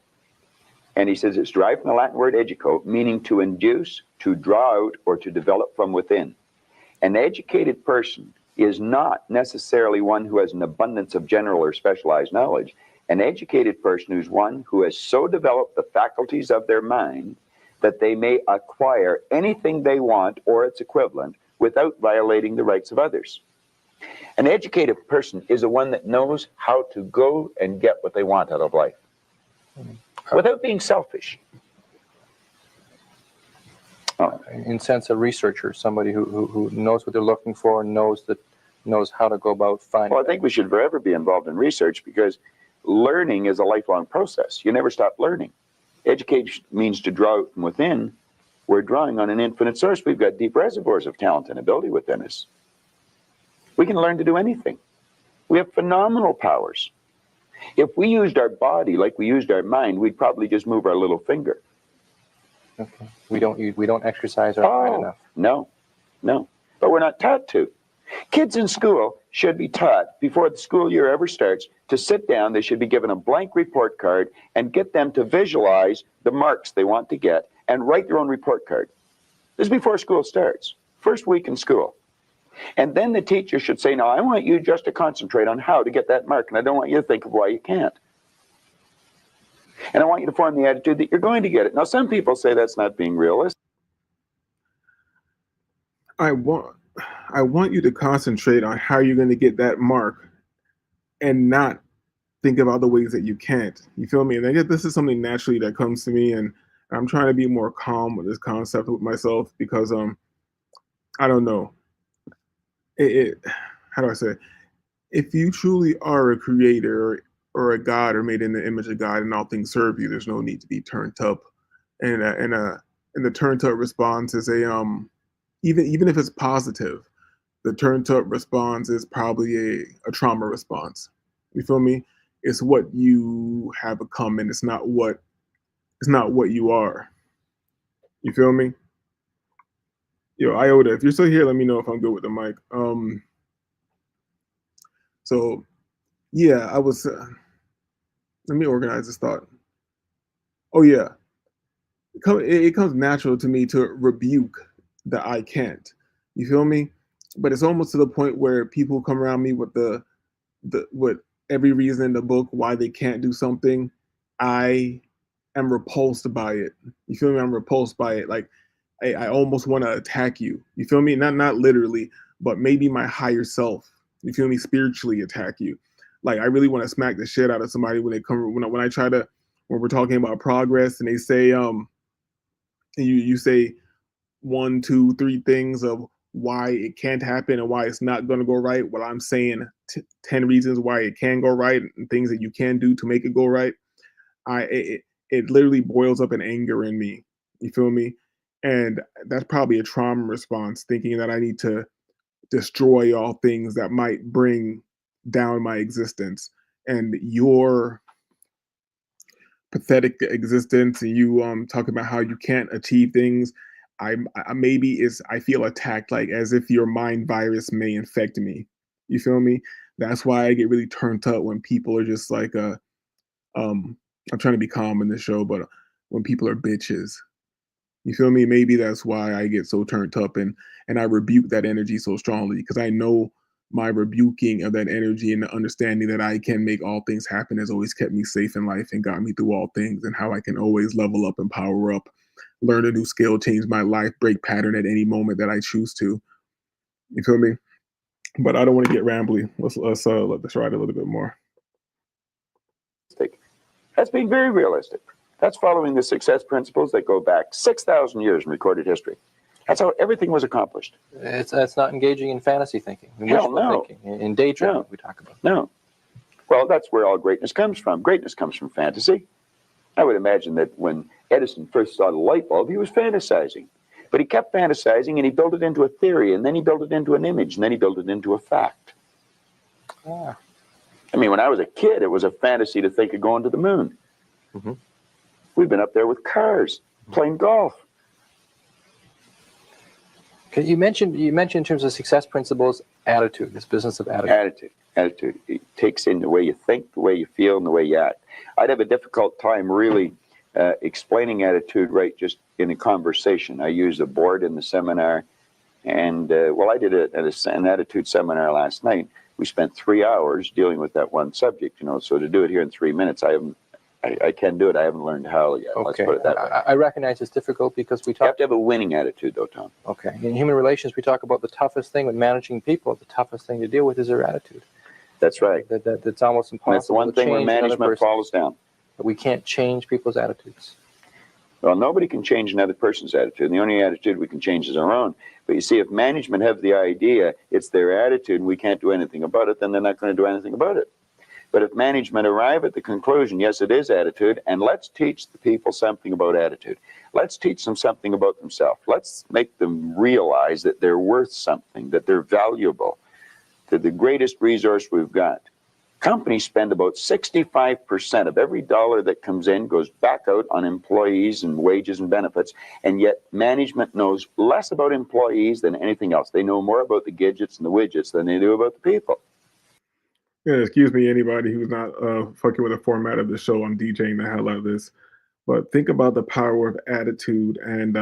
And he says it's derived from the Latin word educo, meaning to induce, to draw out, or to develop from within. An educated person is not necessarily one who has an abundance of general or specialized knowledge. An educated person is one who has so developed the faculties of their mind that they may acquire anything they want or its equivalent without violating the rights of others. An educated person is the one that knows how to go and get what they want out of life without being selfish. Oh. In sense, a researcher, somebody who knows what they're looking for, knows how to go about finding. Well, I think we should forever be involved in research because learning is a lifelong process. You never stop learning. Education means to draw out from within. We're drawing on an infinite source. We've got deep reservoirs of talent and ability within us. We can learn to do anything. We have phenomenal powers. If we used our body like we used our mind, we'd probably just move our little finger. Okay. We don't exercise our mind enough. No. But we're not taught to. Kids in school should be taught before the school year ever starts to sit down. They should be given a blank report card and get them to visualize the marks they want to get and write their own report card. This is before school starts, first week in school. And then the teacher should say, now I want you just to concentrate on how to get that mark, and I don't want you to think of why you can't. And I want you to form the attitude that you're going to get it. Now, some people say that's not being realistic. I want you to concentrate on how you're going to get that mark and not think about the ways that you can't. You feel me? And I guess this is something naturally that comes to me, and I'm trying to be more calm with this concept with myself because I don't know. How do I say? If you truly are a creator or a God or made in the image of God and all things serve you, there's no need to be turned up. And the turned up response is even if it's positive, the turned up response is probably a trauma response. You feel me? It's what you have become, and it's not what you are. You feel me? Yo, Iota, if you're still here, let me know if I'm good with the mic. So yeah, I was let me organize this thought. Oh yeah. It comes natural to me to rebuke the I can't. You feel me? But it's almost to the point where people come around me with with every reason in the book why they can't do something. I am repulsed by it. You feel me? I'm repulsed by it. Like I almost want to attack you. You feel me? Not literally, but maybe my higher self. You feel me? Spiritually attack you. Like I really want to smack the shit out of somebody when we're talking about progress and they say you say 1, 2, 3 things of why it can't happen and why it's not going to go right. Well, I'm saying 10 reasons why it can go right and things that you can do to make it go right. It literally boils up in anger in me. You feel me? And that's probably a trauma response, thinking that I need to destroy all things that might bring down my existence. And your pathetic existence and you talking about how you can't achieve things, I feel attacked, like as if your mind virus may infect me. You feel me? That's why I get really turned up when people are just like I'm trying to be calm in this show, but when people are bitches. You feel me? Maybe that's why I get so turned up and I rebuke that energy so strongly, because I know my rebuking of that energy and the understanding that I can make all things happen has always kept me safe in life and got me through all things, and how I can always level up and power up, learn a new skill, change my life, break pattern at any moment that I choose to. You feel me? But I don't want to get rambly. Let's let this ride a little bit more. That's being very realistic. That's following the success principles that go back 6,000 years in recorded history. That's how everything was accomplished. It's not engaging in fantasy thinking, in Hell no. thinking, in daydreaming we talk about. No. Well, that's where all greatness comes from. Greatness comes from fantasy. I would imagine that when Edison first saw the light bulb, he was fantasizing. But he kept fantasizing, and he built it into a theory, and then he built it into an image, and then he built it into a fact. Yeah. I mean, when I was a kid, it was a fantasy to think of going to the moon. Mm-hmm. We've been up there with cars, playing golf. Okay, you mentioned in terms of success principles, attitude, this business of attitude. Attitude. It takes in the way you think, the way you feel, and the way you act. I'd have a difficult time really explaining attitude right just in a conversation. I used a board in the seminar, and I did an attitude seminar last night. We spent 3 hours dealing with that one subject, so to do it here in 3 minutes, I can do it. I haven't learned how yet. Okay. Let's put it that way. I recognize it's difficult because we You talk. have to have a winning attitude, though, Tom. Okay. In human relations, we talk about the toughest thing with managing people. The toughest thing to deal with is their attitude. That's right. That's almost impossible. And that's the one thing where management falls down. We can't change people's attitudes. Well, nobody can change another person's attitude. The only attitude we can change is our own. But you see, if management have the idea it's their attitude and we can't do anything about it, then they're not going to do anything about it. But if management arrive at the conclusion, yes, it is attitude, and let's teach the people something about attitude. Let's teach them something about themselves. Let's make them realize that they're worth something, that they're valuable. They're the greatest resource we've got. Companies spend about 65% of every dollar that comes in goes back out on employees and wages and benefits, and yet management knows less about employees than anything else. They know more about the gadgets and the widgets than they do about the people. Yeah, excuse me, anybody who's not fucking with the format of the show. I'm DJing the hell out of this. But think about the power of attitude and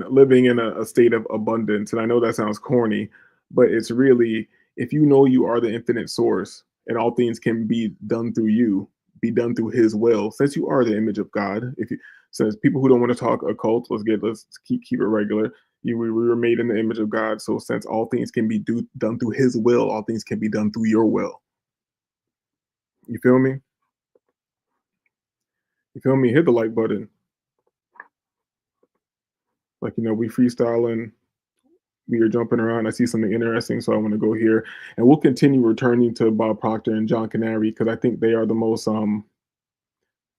living in a state of abundance. And I know that sounds corny, but it's really, if you know you are the infinite source and all things can be done through you, be done through his will, since you are the image of God. Since people who don't want to talk occult, let's keep it regular. We were made in the image of God. So since all things can be done through his will, all things can be done through your will. You feel me? You feel me? Hit the like button. Like, we freestyling, we are jumping around. I see something interesting, so I want to go here. And we'll continue returning to Bob Proctor and John Canary because I think they are the most, I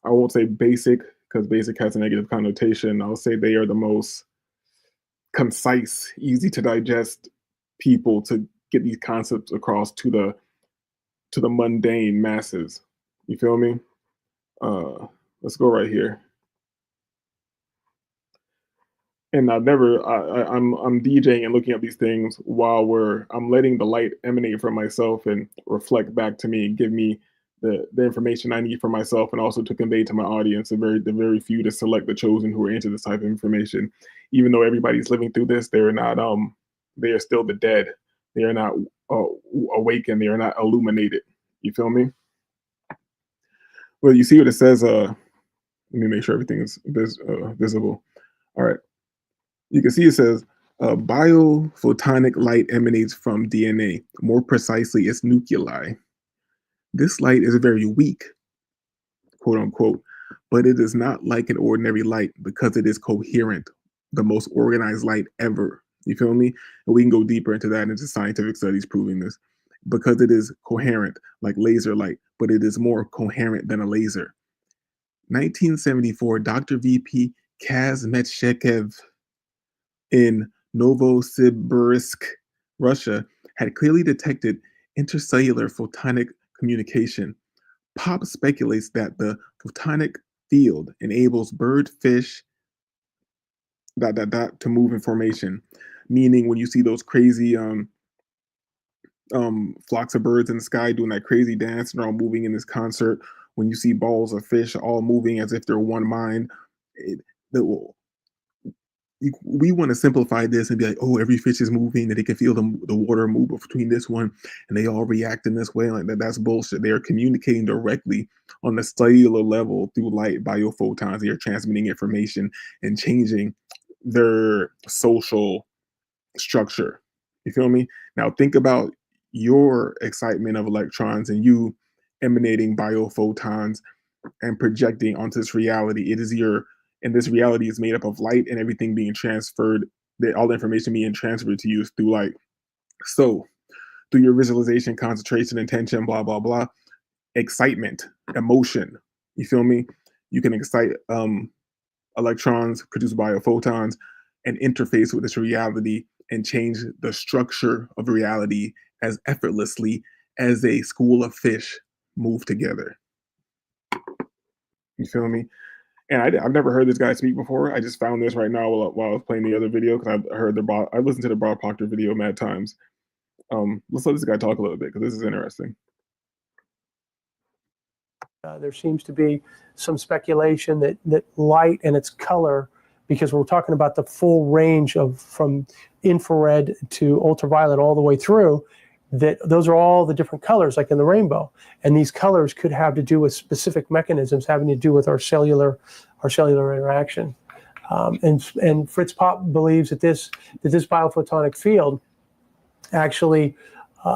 won't say basic because basic has a negative connotation. I'll say they are the most concise, easy to digest people to get these concepts across to the mundane masses. You feel me? Let's go right here. And I'm DJing and looking at these things while I'm letting the light emanate from myself and reflect back to me and give me the information I need for myself and also to convey to my audience, the very few to select the chosen who are into this type of information. Even though everybody's living through this, they're not, they are still the dead. They are not awakened. They are not illuminated. You feel me? Well, you see what it says. Let me make sure everything is visible. All right. You can see it says, biophotonic light emanates from DNA. More precisely, its nuclei. This light is very weak, quote unquote, but it is not like an ordinary light because it is coherent, the most organized light ever. You feel me? And we can go deeper into that, into scientific studies proving this. Because it is coherent, like laser light, but it is more coherent than a laser. 1974, Dr. V.P. Kazmetshekev in Novosibirsk, Russia, had clearly detected intercellular photonic communication. Pop speculates that the photonic field enables bird, fish, ... to move in formation. Meaning when you see those crazy flocks of birds in the sky doing that crazy dance and they're all moving in this concert, when you see balls of fish all moving as if they're one mind, we want to simplify this and be like, oh, every fish is moving and they can feel the water move between this one and they all react in this way. Like that's bullshit. They are communicating directly on the cellular level through light biophotons. They are transmitting information and changing their social structure. You feel me? Now think about your excitement of electrons and you emanating biophotons and projecting onto this reality. And this reality is made up of light and everything being transferred, all the information being transferred to you is through light. So through your visualization, concentration, intention, blah, blah, blah, excitement, emotion. You feel me? You can excite electrons, produce biophotons, and interface with this reality and change the structure of reality as effortlessly as a school of fish move together. You feel me? And I've never heard this guy speak before. I just found this right now while I was playing the other video because I listened to the Bob Proctor video mad times. Let's let this guy talk a little bit because this is interesting. There seems to be some speculation that light and its color, because we're talking about the full range of from infrared to ultraviolet all the way through, that those are all the different colors like in the rainbow. And these colors could have to do with specific mechanisms having to do with our cellular interaction. And Fritz Popp believes that this biophotonic field actually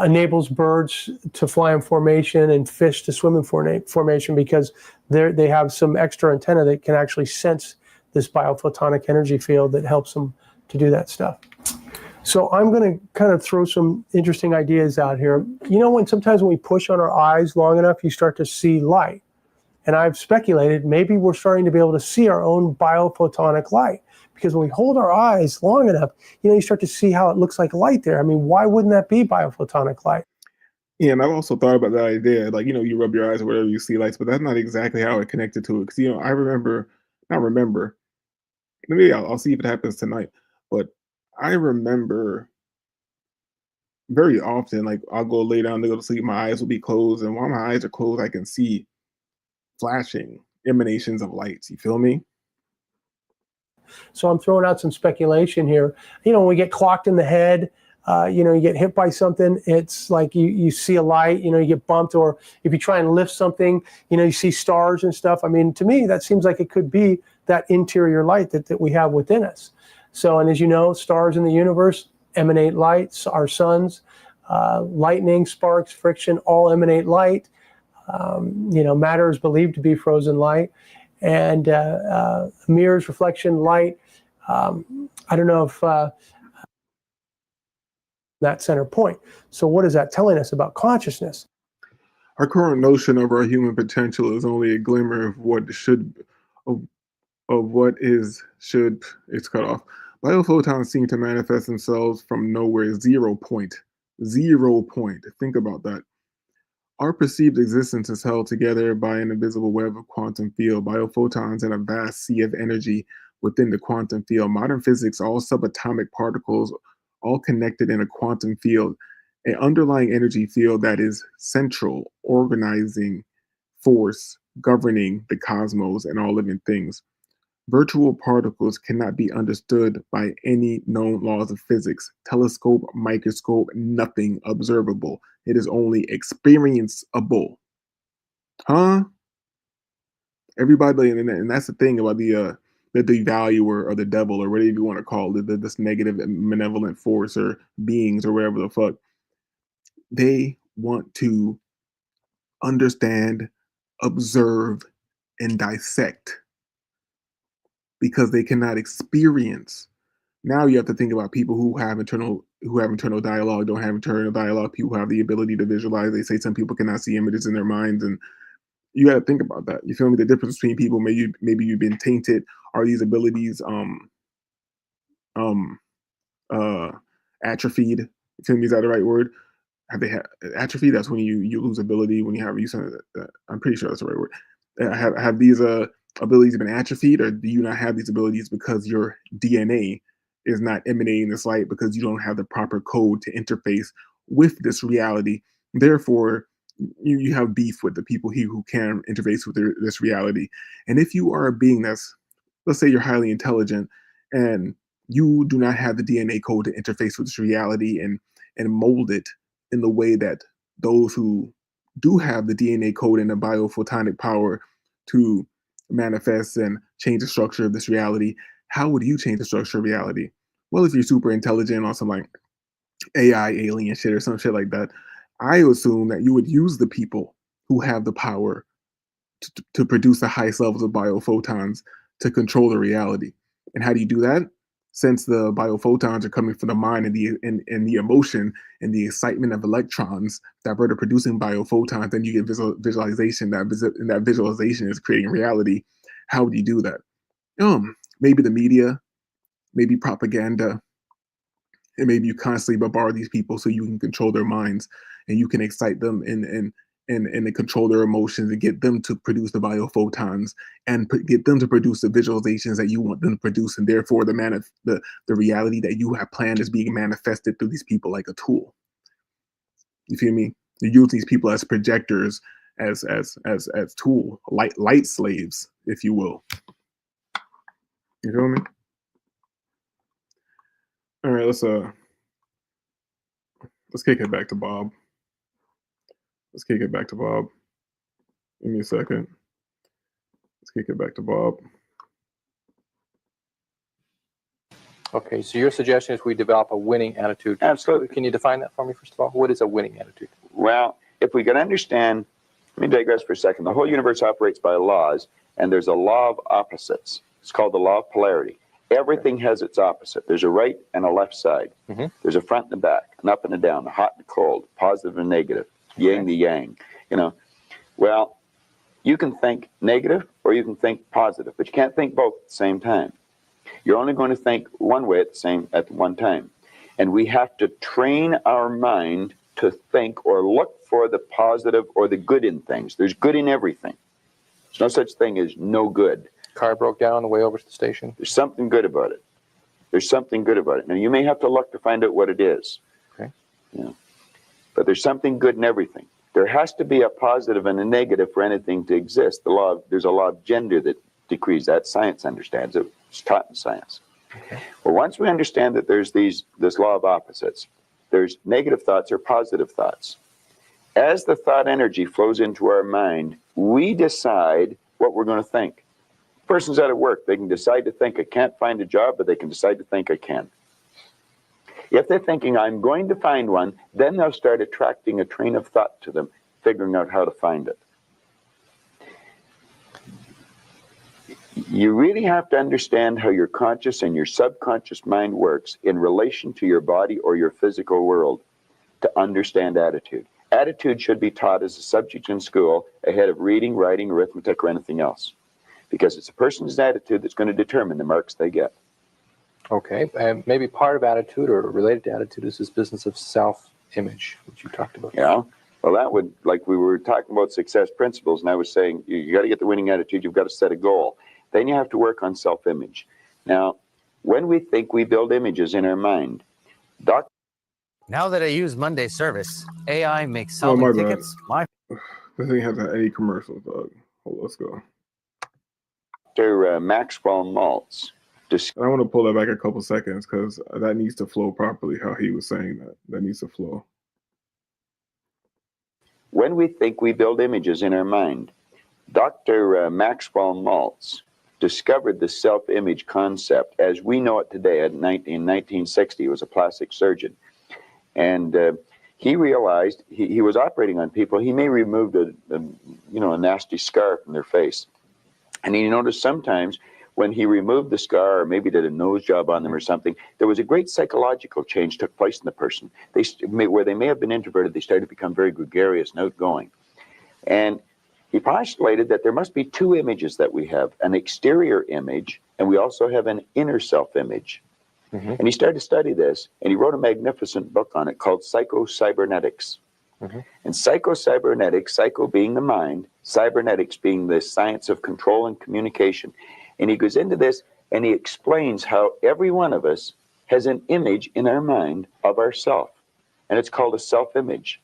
enables birds to fly in formation and fish to swim in formation because they have some extra antenna that can actually sense this biophotonic energy field that helps them to do that stuff. So I'm going to kind of throw some interesting ideas out here. You know, sometimes when we push on our eyes long enough, you start to see light. And I've speculated maybe we're starting to be able to see our own biophotonic light. Because when we hold our eyes long enough, you start to see how it looks like light there. I mean, why wouldn't that be biophotonic light? Yeah, and I've also thought about that idea. Like, you rub your eyes or whatever, you see lights, but that's not exactly how it connected to it. Because, maybe I'll see if it happens tonight. But I remember very often, like, I'll go lay down to go to sleep, my eyes will be closed. And while my eyes are closed, I can see flashing emanations of lights. You feel me? So I'm throwing out some speculation here. When we get clocked in the head, you get hit by something, it's like you see a light, you get bumped, or if you try and lift something, you see stars and stuff. I mean, to me, that seems like it could be that interior light that we have within us. So, and as you know, stars in the universe emanate lights, our suns, lightning, sparks, friction, all emanate light. Matter is believed to be frozen light. And mirrors, reflection, light. I don't know if that center point. So what is that telling us about consciousness? Our current notion of our human potential is only a glimmer of what it's cut off. Biophotons seem to manifest themselves from nowhere, 0 point. 0 point. Think about that. Our perceived existence is held together by an invisible web of quantum field, biophotons, and a vast sea of energy within the quantum field. Modern physics, all subatomic particles, all connected in a quantum field, an underlying energy field that is central, organizing force, governing the cosmos and all living things. Virtual particles cannot be understood by any known laws of physics. Telescope, microscope, nothing observable. It is only experienceable. Huh? Everybody, and that's the thing about the devaluer or the devil or whatever you want to call it, this negative malevolent force or beings or whatever the fuck. They want to understand, observe, and dissect because they cannot experience. Now you have to think about people who have internal dialogue, don't have internal dialogue, people who have the ability to visualize. They say some people cannot see images in their minds, and you got to think about that. You feel me? The difference between people, maybe you've been tainted. Are these abilities atrophied? You feel me? Is that the right word? Have they had atrophy? That's when you lose ability when you have use. I'm pretty sure that's the right word. Have these abilities been atrophied, or do you not have these abilities because your DNA is not emanating this light because you don't have the proper code to interface with this reality? Therefore, you have beef with the people who can interface with this reality. And if you are a being that's, let's say you're highly intelligent and you do not have the DNA code to interface with this reality and mold it in the way that those who do have the DNA code and the biophotonic power to manifest and change the structure of this reality, how would you change the structure of reality? Well, if you're super intelligent on some like AI alien shit or some shit like that, I assume that you would use the people who have the power to produce the highest levels of biophotons to control the reality. And how do you do that? since the biophotons are coming from the mind and the emotion and the excitement of electrons that are producing biophotons, then you get visualization. That visualization is creating reality. How would you do that? Maybe the media, maybe propaganda, and maybe you constantly bombard these people so you can control their minds and you can excite them and control their emotions and get them to produce the biophotons and get them to produce the visualizations that you want them to produce, and therefore the reality that you have planned is being manifested through these people like a tool. You feel me? You use these people as projectors, as tool light slaves, if you will. You feel me? All right, let's kick it back to Bob. Give me a second. Let's kick it back to Bob. Okay, so your suggestion is we develop a winning attitude. Absolutely. Can you define that for me, first of all? What is a winning attitude? Well, if we can understand, let me digress for a second. The whole universe operates by laws, and there's a law of opposites. It's called the law of polarity. Everything has its opposite. There's a right and a left side. Mm-hmm. There's a front and a back, an up and a down, a hot and a cold, positive and negative, yin the yang. Well, you can think negative or you can think positive, but you can't think both at the same time. You're only going to think one way at one time. And we have to train our mind to think or look for the positive or the good in things. There's good in everything. There's no such thing as no good. Car broke down on the way over to the station. There's something good about it. Now, you may have to look to find out what it is. Okay. But there's something good in everything. There has to be a positive and a negative for anything to exist. There's a law of gender that decrees that. Science understands it. It's taught in science. Okay. Well, once we understand that there's this law of opposites, there's negative thoughts or positive thoughts. As the thought energy flows into our mind, we decide what we're going to think. Person's out of work. They can decide to think, I can't find a job, but they can decide to think, I can. If they're thinking, I'm going to find one, then they'll start attracting a train of thought to them, figuring out how to find it. You really have to understand how your conscious and your subconscious mind works in relation to your body or your physical world to understand attitude. Attitude should be taught as a subject in school ahead of reading, writing, arithmetic, or anything else, because it's a person's attitude that's going to determine the marks they get. Okay, and maybe part of attitude or related to attitude is this business of self-image, which you talked about. Yeah, well, that would, like we were talking about success principles, and I was saying you got to get the winning attitude, you've got to set a goal. Then you have to work on self-image. Now, when we think, we build images in our mind. Now that I use Monday service, AI makes Oh, my selling bad. tickets my. This thing has any commercials, dog. Hold on, let's go. Dr. Maxwell Maltz. I want to pull that back a couple seconds because that needs to flow properly. How he was saying that needs to flow. When we think, we build images in our mind. Dr. Maxwell Maltz discovered the self-image concept as we know it today. In 1960, he was a plastic surgeon. And he realized he was operating on people. He may remove a nasty scar from their face. And he noticed sometimes when he removed the scar or maybe did a nose job on them or something, there was a great psychological change took place in the person. Where they may have been introverted, they started to become very gregarious and outgoing. And he postulated that there must be two images that we have, an exterior image, and we also have an inner self-image. Mm-hmm. And he started to study this, and he wrote a magnificent book on it called Psycho-Cybernetics. Mm-hmm. And psycho-cybernetics, psycho being the mind, cybernetics being the science of control and communication. And he goes into this, and he explains how every one of us has an image in our mind of ourself, and it's called a self-image.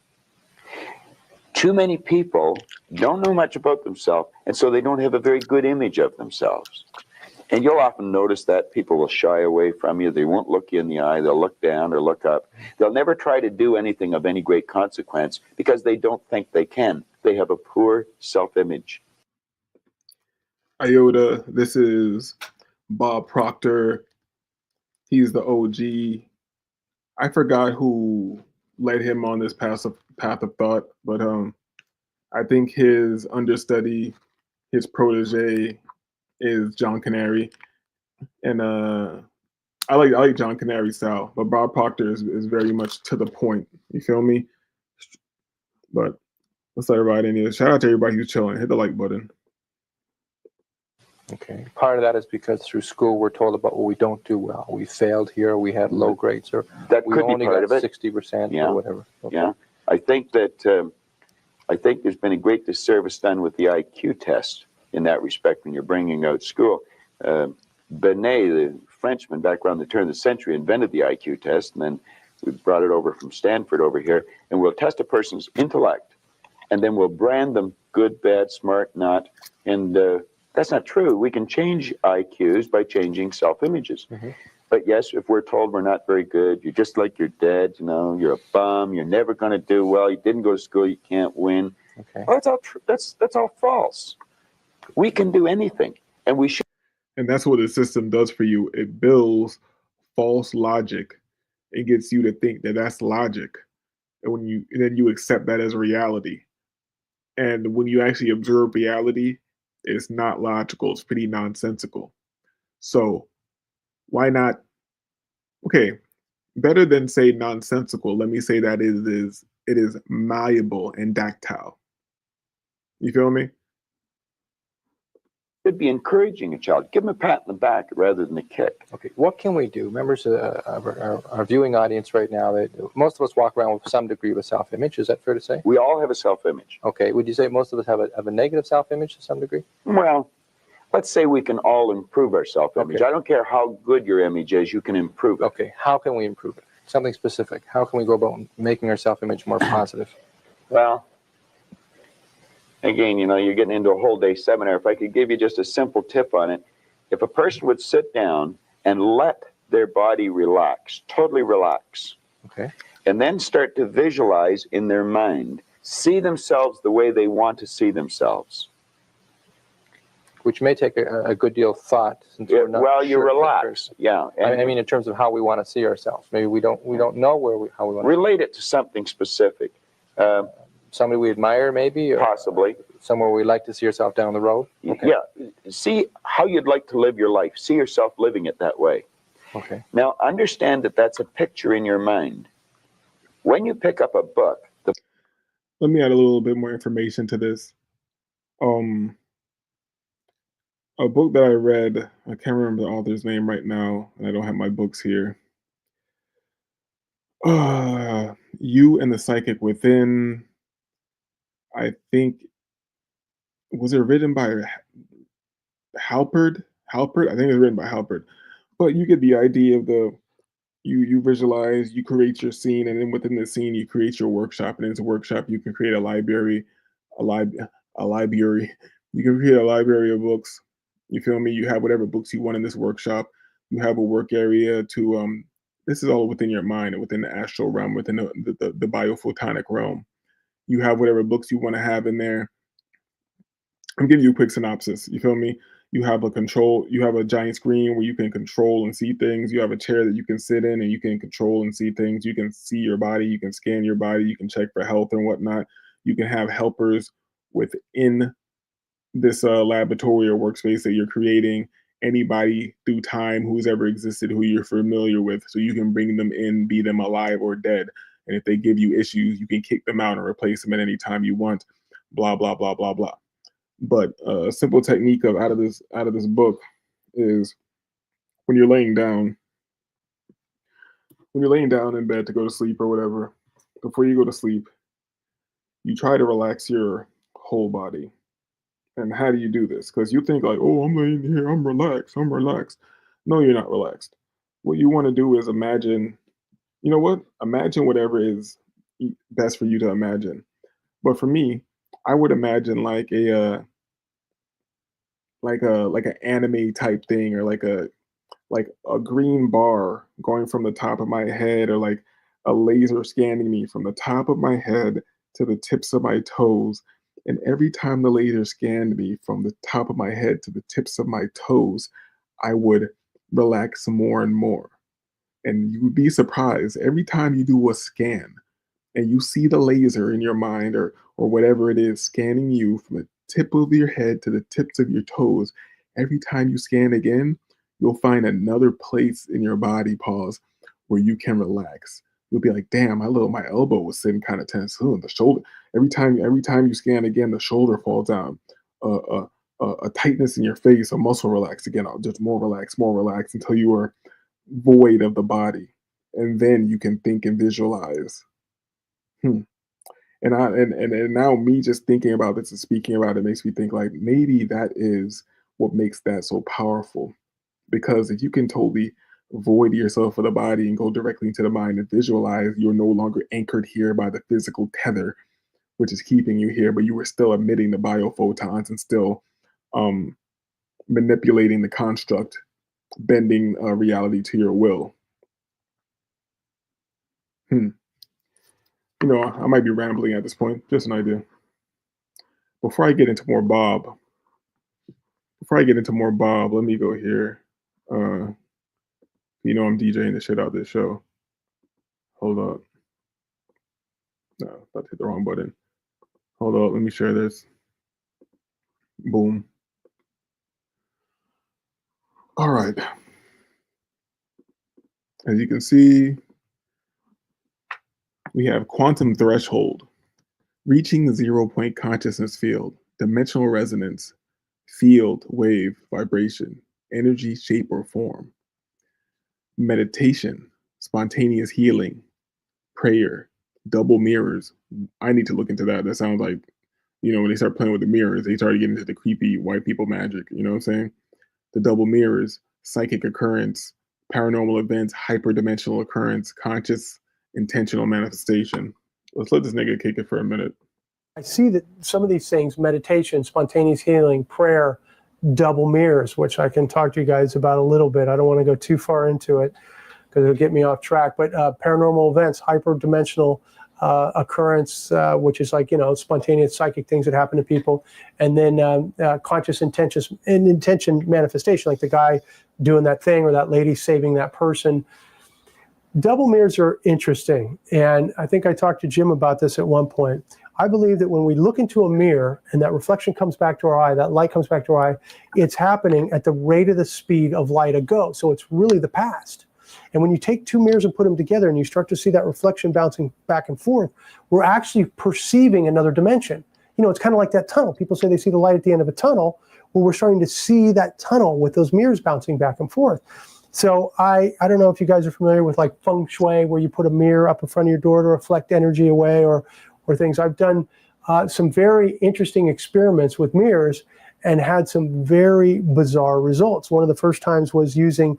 Too many people don't know much about themselves, and so they don't have a very good image of themselves. And you'll often notice that people will shy away from you. They won't look you in the eye. They'll look down or look up. They'll never try to do anything of any great consequence because they don't think they can. They have a poor self-image. IOTA, this is Bob Proctor. He's the OG. I forgot who led him on this path of thought, but I think his understudy, his protege, is John Canary, and I like John Canary's style, but Bob Proctor is very much to the point. You feel me? But let's let everybody in here. Shout out to everybody who's chilling. Hit the like button. Okay. Part of that is because through school we're told about what we don't do well. We failed here, we had low grades, or That we could be only part got of it. 60% Yeah. or whatever. Okay. Yeah, I think that I think there's been a great disservice done with the IQ test in that respect when you're bringing out school. Benet, the Frenchman back around the turn of the century, invented the IQ test, and then we brought it over from Stanford over here, and we'll test a person's intellect, and then we'll brand them good, bad, smart, not, and that's not true. We can change IQs by changing self-images. Mm-hmm. But yes, if we're told we're not very good, you're just like your dad, you know, you're a bum, you're never going to do well, you didn't go to school, you can't win. Okay. Well, that's all that's all false. We can do anything, and we should. And that's what the system does for you. It builds false logic. It gets you to think that that's logic, and then you accept that as reality. And when you actually observe reality, it's not logical. It's pretty nonsensical. So why not? Okay, better than say nonsensical. Let me say that it is malleable and tactile. You feel me? Should be encouraging a child. Give them a pat on the back rather than a kick. Okay, what can we do? Members of our viewing audience right now, most of us walk around with some degree of a self-image. Is that fair to say? We all have a self-image. Okay, would you say most of us have a negative self-image to some degree? Well, let's say we can all improve our self-image. Okay. I don't care how good your image is, you can improve it. Okay, how can we improve it? Something specific. How can we go about making our self-image more positive? Well, again, you know, you're getting into a whole day seminar. If I could give you just a simple tip on it, if a person would sit down and let their body relax, totally relax, Okay. and then start to visualize in their mind, see themselves the way they want to see themselves. Which may take a good deal of thought. Since we're not Well, you sure relax, yeah. And I mean, in terms of how we want to see ourselves. Maybe we don't know how we want to relate it to something specific. Somebody we admire, maybe? Or Possibly. somewhere we'd like to see yourself down the road? Okay. Yeah. See how you'd like to live your life. See yourself living it that way. Okay. Now, understand that that's a picture in your mind. When you pick up a book, Let me add a little bit more information to this. A book that I read, I can't remember the author's name right now, and I don't have my books here. You and the Psychic Within. I think, was it written by Halpert? Halpert? I think it was written by Halpert. But you get the idea of you visualize, you create your scene, and then within the scene you create your workshop. And in the workshop you can create a library. You can create a library of books. You feel me? You have whatever books you want in this workshop. You have a work area to this is all within your mind and within the astral realm, within the biophotonic realm. You have whatever books you want to have in there. I'm giving you a quick synopsis. You feel me? You have a giant screen where you can control and see things. You have a chair that you can sit in and you can control and see things. You can see your body, you can scan your body, you can check for health and whatnot. You can have helpers within this laboratory or workspace that you're creating, anybody through time who's ever existed who you're familiar with, so you can bring them in, be them alive or dead. And if they give you issues, you can kick them out and replace them at any time you want. Blah blah blah blah blah. But a simple technique out of this book is when you're laying down in bed to go to sleep or whatever, before you go to sleep, you try to relax your whole body. And how do you do this? Because you think like, oh, I'm laying here, I'm relaxed. No, you're not relaxed. What you want to do is imagine, you know what? Imagine whatever is best for you to imagine. But for me, I would imagine like an anime type thing, or like a green bar going from the top of my head, or like a laser scanning me from the top of my head to the tips of my toes. And every time the laser scanned me from the top of my head to the tips of my toes, I would relax more and more. And you would be surprised every time you do a scan and you see the laser in your mind, or whatever it is scanning you from the tip of your head to the tips of your toes. Every time you scan again, you'll find another place in your body, pause, where you can relax. You'll be like, damn, my elbow was sitting kind of tense. Ooh, the shoulder. Every time you scan again, the shoulder falls down. A tightness in your face, a muscle relax again. I'll just more relax until you are void of the body, and then you can think and visualize. And now me just thinking about this and speaking about it makes me think like maybe that is what makes that so powerful, because if you can totally void yourself of the body and go directly into the mind and visualize, you're no longer anchored here by the physical tether, which is keeping you here, but you were still emitting the biophotons and still manipulating the construct, bending reality to your will. You know, I might be rambling at this point, just an idea. Before I get into more Bob, let me go here. You know I'm DJing the shit out of this show. Hold up. No, about to hit the wrong button. Hold up, let me share this. Boom. All right. As you can see, we have quantum threshold, reaching the 0-point consciousness field, dimensional resonance, field, wave, vibration, energy, shape, or form. Meditation, spontaneous healing, prayer, double mirrors. I need to look into that. That sounds like, you know, when they start playing with the mirrors, they start getting into the creepy white people magic. You know what I'm saying? The double mirrors, psychic occurrence, paranormal events, hyperdimensional occurrence, conscious, intentional manifestation. Let's let this nigga kick it for a minute. I see that some of these things, meditation, spontaneous healing, prayer, double mirrors, which I can talk to you guys about a little bit. I don't want to go too far into it because it'll get me off track, but paranormal events, hyperdimensional occurrence, which is like, you know, spontaneous psychic things that happen to people, and then conscious intention manifestation, like the guy doing that thing or that lady saving that person. Double mirrors are interesting, and I think I talked to Jim about this at one point. I believe that when we look into a mirror and that reflection comes back to our eye, that light comes back to our eye, it's happening at the rate of the speed of light ago. So it's really the past. And when you take two mirrors and put them together and you start to see that reflection bouncing back and forth, we're actually perceiving another dimension. You know, it's kind of like that tunnel. People say they see the light at the end of a tunnel. Well, we're starting to see that tunnel with those mirrors bouncing back and forth. So I don't know if you guys are familiar with like feng shui, where you put a mirror up in front of your door to reflect energy away, or things. I've done some very interesting experiments with mirrors and had some very bizarre results. One of the first times was using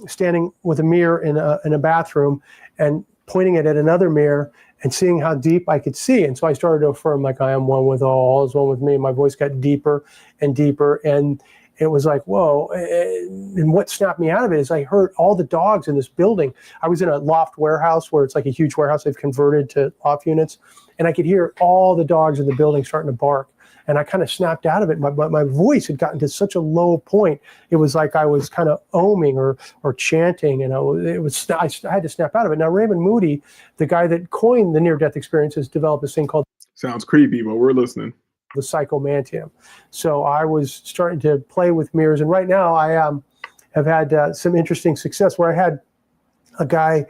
standing with a mirror in a bathroom and pointing it at another mirror and seeing how deep I could see. And so I started to affirm, like, I am one with all is one with me. My voice got deeper and deeper, and it was like, whoa. And what snapped me out of it is I heard all the dogs in this building. I was in a loft warehouse where it's like a huge warehouse they've converted to loft units. And I could hear all the dogs in the building starting to bark. And I kind of snapped out of it. My voice had gotten to such a low point. It was like I was kind of oming or chanting. And I had to snap out of it. Now, Raymond Moody, the guy that coined the near-death experience, has developed this thing called... Sounds creepy, but we're listening. The psychomantium. So I was starting to play with mirrors, and right now I have had some interesting success where I had a guy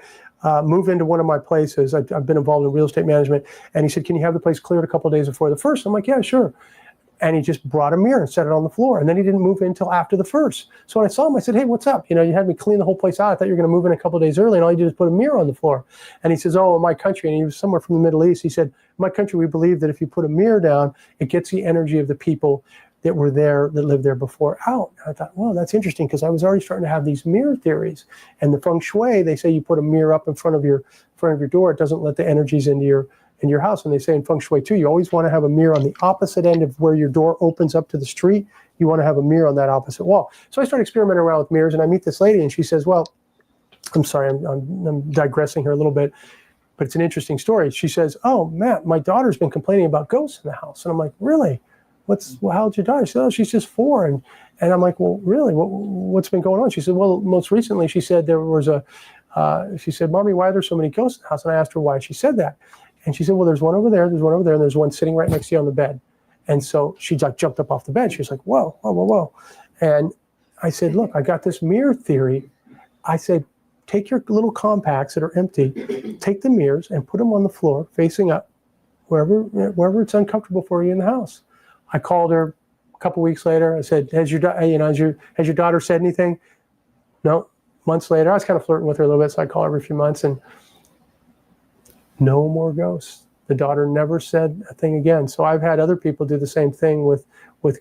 move into one of my places. I've been involved in real estate management, and he said, "Can you have the place cleared a couple of days before the first?" I'm like, "Yeah, sure." And he just brought a mirror and set it on the floor, and then he didn't move in until after the first. So when I saw him, I said, "Hey, what's up? You know, you had me clean the whole place out. I thought you were going to move in a couple of days early, and all you did is put a mirror on the floor." And he says, "Oh, in my country," and he was somewhere from the Middle East, he said, "In my country, we believe that if you put a mirror down, it gets the energy of the people that were there, that lived there before, out." And I thought, well, that's interesting, because I was already starting to have these mirror theories. And the feng shui, they say you put a mirror up in front of your door, it doesn't let the energies into your house. And they say in feng shui too, you always want to have a mirror on the opposite end of where your door opens up to the street. You want to have a mirror on that opposite wall. So I started experimenting around with mirrors, and I meet this lady, and she says, well, I'm sorry, I'm digressing here a little bit, but it's an interesting story. She says, "Oh, Matt, my daughter's been complaining about ghosts in the house." And I'm like, "Really? How old your daughter?" She said, "Oh, she's just 4. And I'm like, "Well, really, what's been going on?" She said, "Well, most recently," she said, she said, "Mommy, why are there so many ghosts in the house?" And I asked her why she said that. And she said, "Well, there's one over there, and there's one sitting right next to you on the bed." And so she like jumped up off the bed. She was like, "Whoa, whoa, whoa, whoa." And I said, look, I got this mirror theory. I said, take your little compacts that are empty, take the mirrors and put them on the floor facing up, wherever it's uncomfortable for you in the house. I called her a couple weeks later. I said, has your daughter said anything? No. Months later, I was kind of flirting with her a little bit, so I call her every few months, and no more ghosts. The daughter never said a thing again. So I've had other people do the same thing with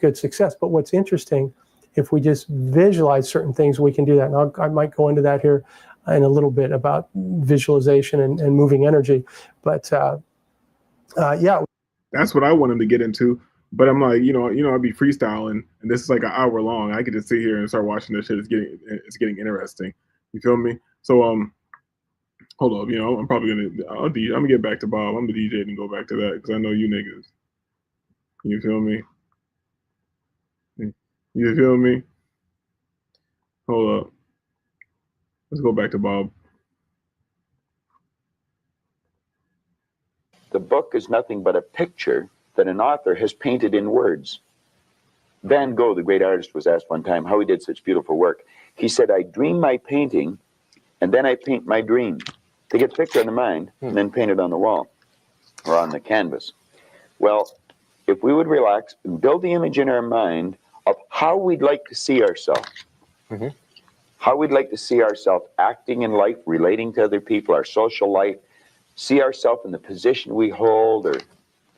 good success. But what's interesting, if we just visualize certain things, we can do that. And I might go into that here in a little bit about visualization and moving energy. But yeah. That's what I want him to get into. But I'm like, I'd be freestyling, and this is like an hour long. I could just sit here and start watching this shit. It's getting interesting. You feel me? So hold up. I'm probably I'm gonna get back to Bob. I'm the DJ and go back to that because I know you niggas. You feel me? You feel me? Hold up. Let's go back to Bob. The book is nothing but a picture that an author has painted in words. Van Gogh, the great artist, was asked one time how he did such beautiful work. He said, I dream my painting, and then I paint my dream. They get a picture in the mind, and then paint it on the wall, or on the canvas. Well, if we would relax and build the image in our mind of how we'd like to see ourselves, how we'd like to see ourselves acting in life, relating to other people, our social life, see ourselves in the position we hold, or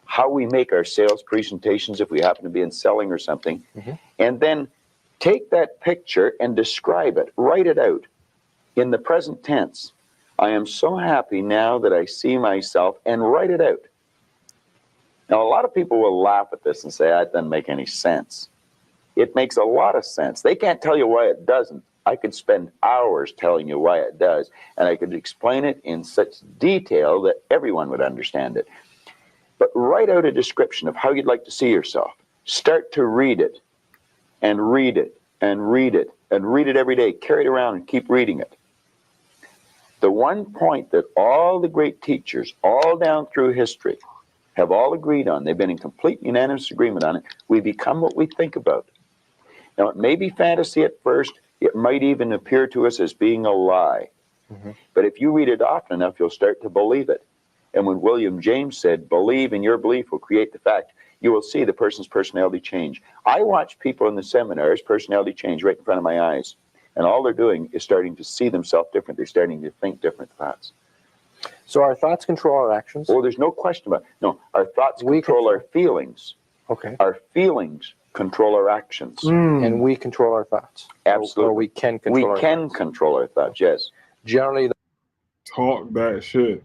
how we make our sales presentations if we happen to be in selling or something, and then take that picture and describe it, write it out in the present tense. I am so happy now that I see myself, and write it out. Now, a lot of people will laugh at this and say, that doesn't make any sense. It makes a lot of sense. They can't tell you why it doesn't. I could spend hours telling you why it does, and I could explain it in such detail that everyone would understand it. But write out a description of how you'd like to see yourself. Start to read it, and read it, and read it, and read it every day. Carry it around and keep reading it. The one point that all the great teachers, all down through history, have all agreed on, they've been in complete unanimous agreement on it, we become what we think about. Now, it may be fantasy at first. It might even appear to us as being a lie. But if you read it often enough, you'll start to believe it. And when William James said, believe in your belief will create the fact, you will see the person's personality change. I watch people in the seminars, personality change right in front of my eyes. And all they're doing is starting to see themselves different. They're starting to think different thoughts. So our thoughts control our actions? Oh, there's no question about it. No, our thoughts control our feelings. Okay. Our feelings control our actions. And we control our thoughts? Absolutely. Or we can control our thoughts? We can control our thoughts, yes. Generally, Talk that shit.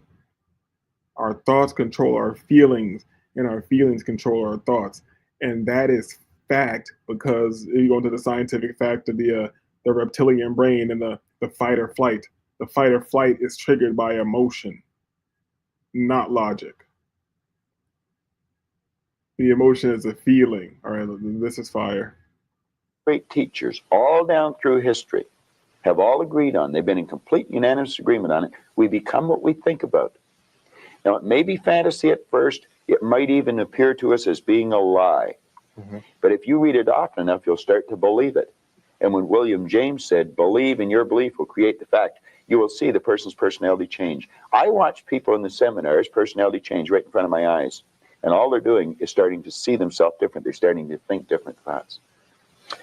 Our thoughts control our feelings, and our feelings control our thoughts. And that is fact, because you go into the scientific fact of the reptilian brain and the fight or flight. The fight or flight is triggered by emotion, not logic. The emotion is a feeling. All right, this is fire. Great teachers, all down through history, have all agreed on, they've been in complete unanimous agreement on it, we become what we think about. Now, it may be fantasy at first. It might even appear to us as being a lie. But if you read it often enough, you'll start to believe it. And when William James said, believe in your belief will create the fact, you will see the person's personality change. I watch people in the seminars, personality change right in front of my eyes. And all they're doing is starting to see themselves different. They're starting to think different thoughts.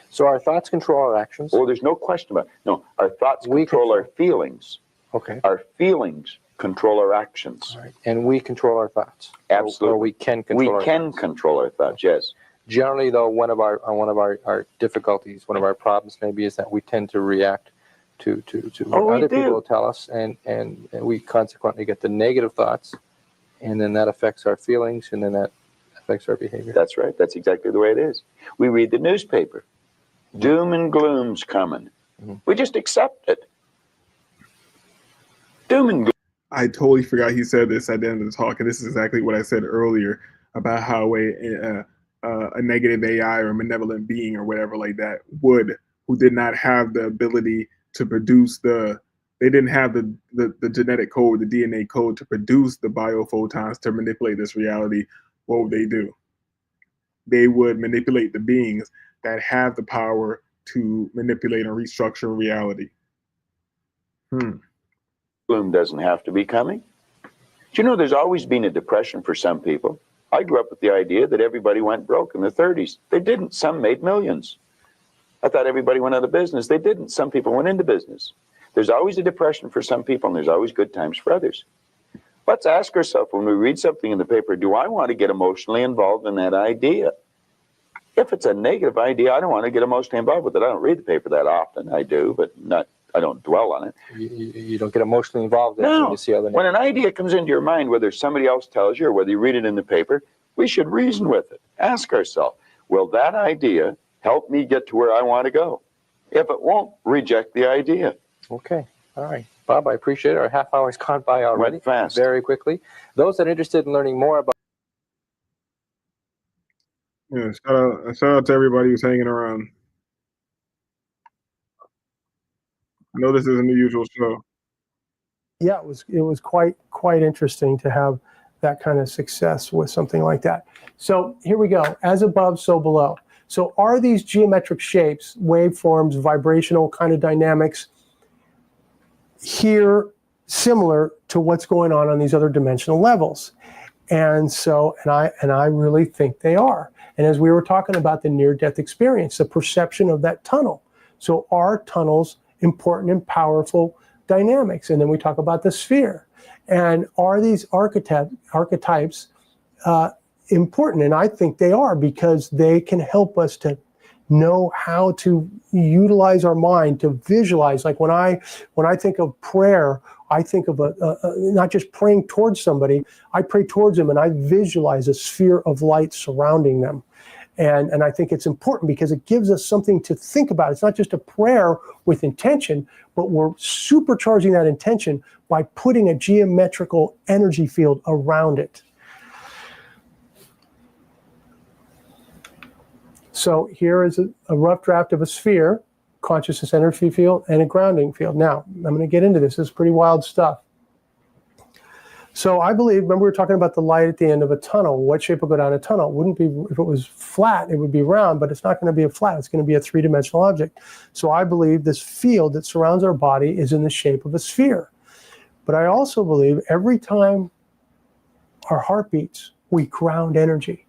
So our thoughts control our actions? Oh, there's no question about it. No, our thoughts control our feelings. Okay. Our feelings control our actions. Right. And we control our thoughts? Absolutely. Or we can control our thoughts? We can control our thoughts, yes. Generally, though, one of our difficulties, one of our problems maybe is that we tend to react to what other people tell us, and we consequently get the negative thoughts, and then that affects our feelings, and then that affects our behavior. That's right. That's exactly the way it is. We read the newspaper. Doom and gloom's coming. We just accept it. Doom and gloom. I totally forgot he said this at the end of the talk, and this is exactly what I said earlier about how a negative AI or malevolent being or whatever like that who did not have the ability to produce they didn't have the genetic code, the DNA code to produce the biophotons to manipulate this reality. What would they do? They would manipulate the beings that have the power to manipulate and restructure reality. Bloom doesn't have to be coming. Do you know there's always been a depression for some people? I grew up with the idea that everybody went broke in the 30s. They didn't. Some made millions. I thought everybody went out of business. They didn't. Some people went into business. There's always a depression for some people, and there's always good times for others. Let's ask ourselves when we read something in the paper, do I want to get emotionally involved in that idea? If it's a negative idea, I don't want to get emotionally involved with it. I don't read the paper that often. I do, but I don't dwell on it. You don't get emotionally involved when you see other. When an idea comes into your mind, whether somebody else tells you or whether you read it in the paper, we should reason with it. Ask ourselves, will that idea help me get to where I want to go? If it won't, reject the idea. Okay. All right. Bob, I appreciate it. Our half hour's gone by already. Went fast. Very quickly. Those that are interested in learning more about Yeah, shout out to everybody who's hanging around. I know this isn't the usual show. Yeah, it was quite interesting to have that kind of success with something like that. So here we go. As above, so below. So are these geometric shapes, waveforms, vibrational kind of dynamics here similar to what's going on these other dimensional levels? And I really think they are. And as we were talking about the near-death experience, the perception of that tunnel. So are tunnels important and powerful dynamics? And then we talk about the sphere. And are these archetypes important? And I think they are, because they can help us to know how to utilize our mind to visualize. Like when I think of prayer, I think of not just praying towards somebody, I pray towards them and I visualize a sphere of light surrounding them. And I think it's important because it gives us something to think about. It's not just a prayer with intention, but we're supercharging that intention by putting a geometrical energy field around it. So here is a rough draft of a sphere, consciousness energy field, and a grounding field. Now, I'm going to get into this. This is pretty wild stuff. So I believe, remember we were talking about the light at the end of a tunnel. What shape will go down a tunnel? It wouldn't be, if it was flat, it would be round, but it's not going to be a flat. It's going to be a three-dimensional object. So I believe this field that surrounds our body is in the shape of a sphere. But I also believe every time our heart beats, we ground energy.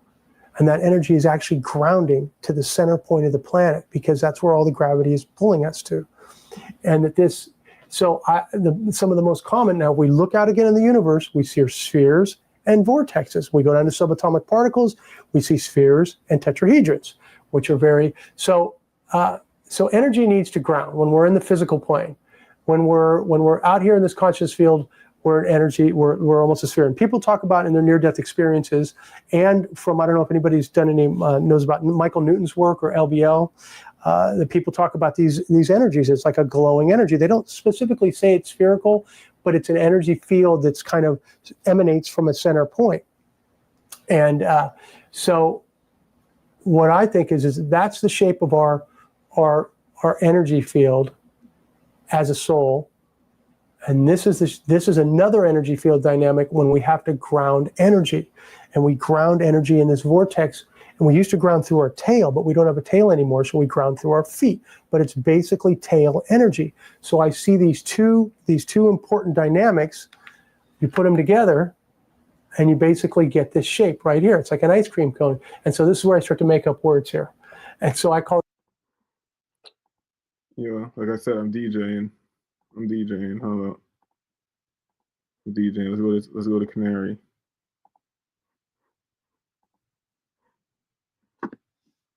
And that energy is actually grounding to the center point of the planet, because that's where all the gravity is pulling us to. And that this, so some of the most common, now we look out again in the universe, we see spheres and vortexes. We go down to subatomic particles, we see spheres and tetrahedrons, which are very, so energy needs to ground when we're in the physical plane. When we're out here in this conscious field, we're in energy, we're almost a sphere. And people talk about in their near-death experiences, and from, I don't know if anybody's done any, knows about Michael Newton's work or LBL, the people talk about these energies. It's like a glowing energy. They don't specifically say it's spherical, but it's an energy field that's kind of emanates from a center point. And so what I think is that's the shape of our energy field as a soul. And this is another energy field dynamic when we have to ground energy. And we ground energy in this vortex. And we used to ground through our tail, but we don't have a tail anymore, so we ground through our feet. But it's basically tail energy. So I see these two important dynamics. You put them together, and you basically get this shape right here. It's like an ice cream cone. And so this is where I start to make up words here. And so I call it. Yeah, like I said, I'm DJing. Hold up. I'm DJing. Let's go to Canary.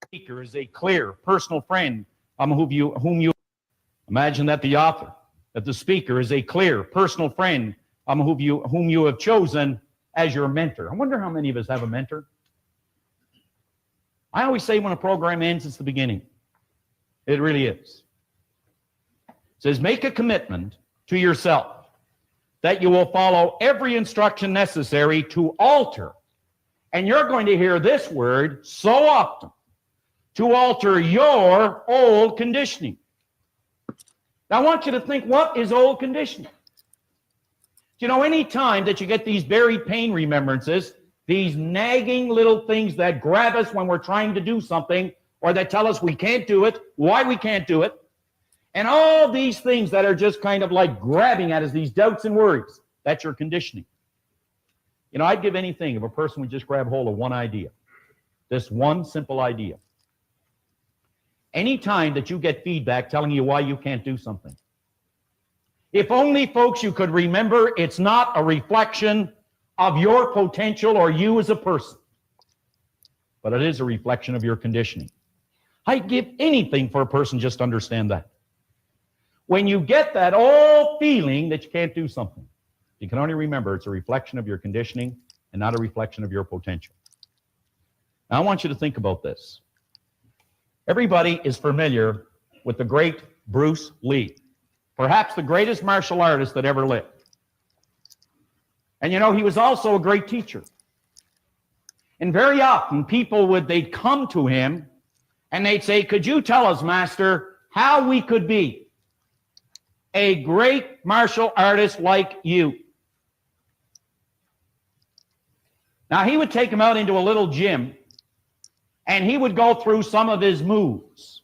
Speaker is a clear personal friend whom you imagine that the speaker is a clear personal friend whom you have chosen as your mentor. I wonder how many of us have a mentor. I always say when a program ends, it's the beginning. It really is. It says, make a commitment to yourself that you will follow every instruction necessary to alter. And you're going to hear this word so often, to alter your old conditioning. Now, I want you to think, what is old conditioning? You know, any time that you get these buried pain remembrances, these nagging little things that grab us when we're trying to do something, or that tell us we can't do it, why we can't do it, and all these things that are just kind of like grabbing at us, these doubts and worries. That's your conditioning. You know, I'd give anything if a person would just grab hold of one idea, this one simple idea. Any time that you get feedback telling you why you can't do something, if only, folks, you could remember it's not a reflection of your potential or you as a person, but it is a reflection of your conditioning. I'd give anything for a person just to understand that. When you get that old feeling that you can't do something, you can only remember it's a reflection of your conditioning and not a reflection of your potential. Now, I want you to think about this. Everybody is familiar with the great Bruce Lee, perhaps the greatest martial artist that ever lived. And you know, he was also a great teacher. And very often they'd come to him and they'd say, could you tell us, Master, how we could be a great martial artist like you? Now, he would take them out into a little gym and he would go through some of his moves.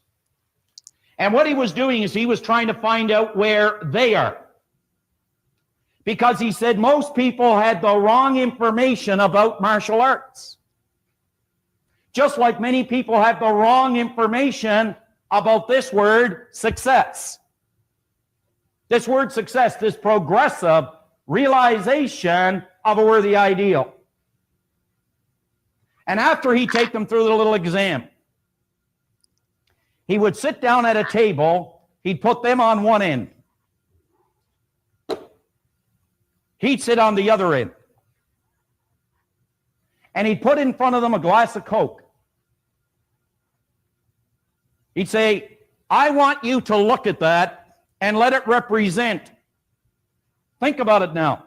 And what he was doing is he was trying to find out where they are. Because he said most people had the wrong information about martial arts. Just like many people have the wrong information about this word, success. This word success, this progressive realization of a worthy ideal. And after he'd take them through the little exam, he would sit down at a table, he'd put them on one end. He'd sit on the other end. And he'd put in front of them a glass of Coke. He'd say, I want you to look at that and let it represent. Think about it now.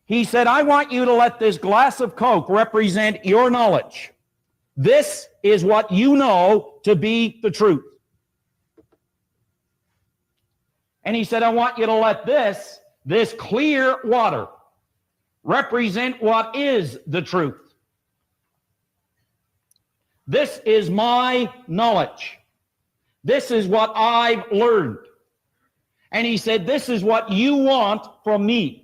He said, I want you to let this glass of Coke represent your knowledge. This is what you know to be the truth. And he said, I want you to let this clear water represent what is the truth. This is my knowledge. This is what I've learned. And he said, this is what you want from me.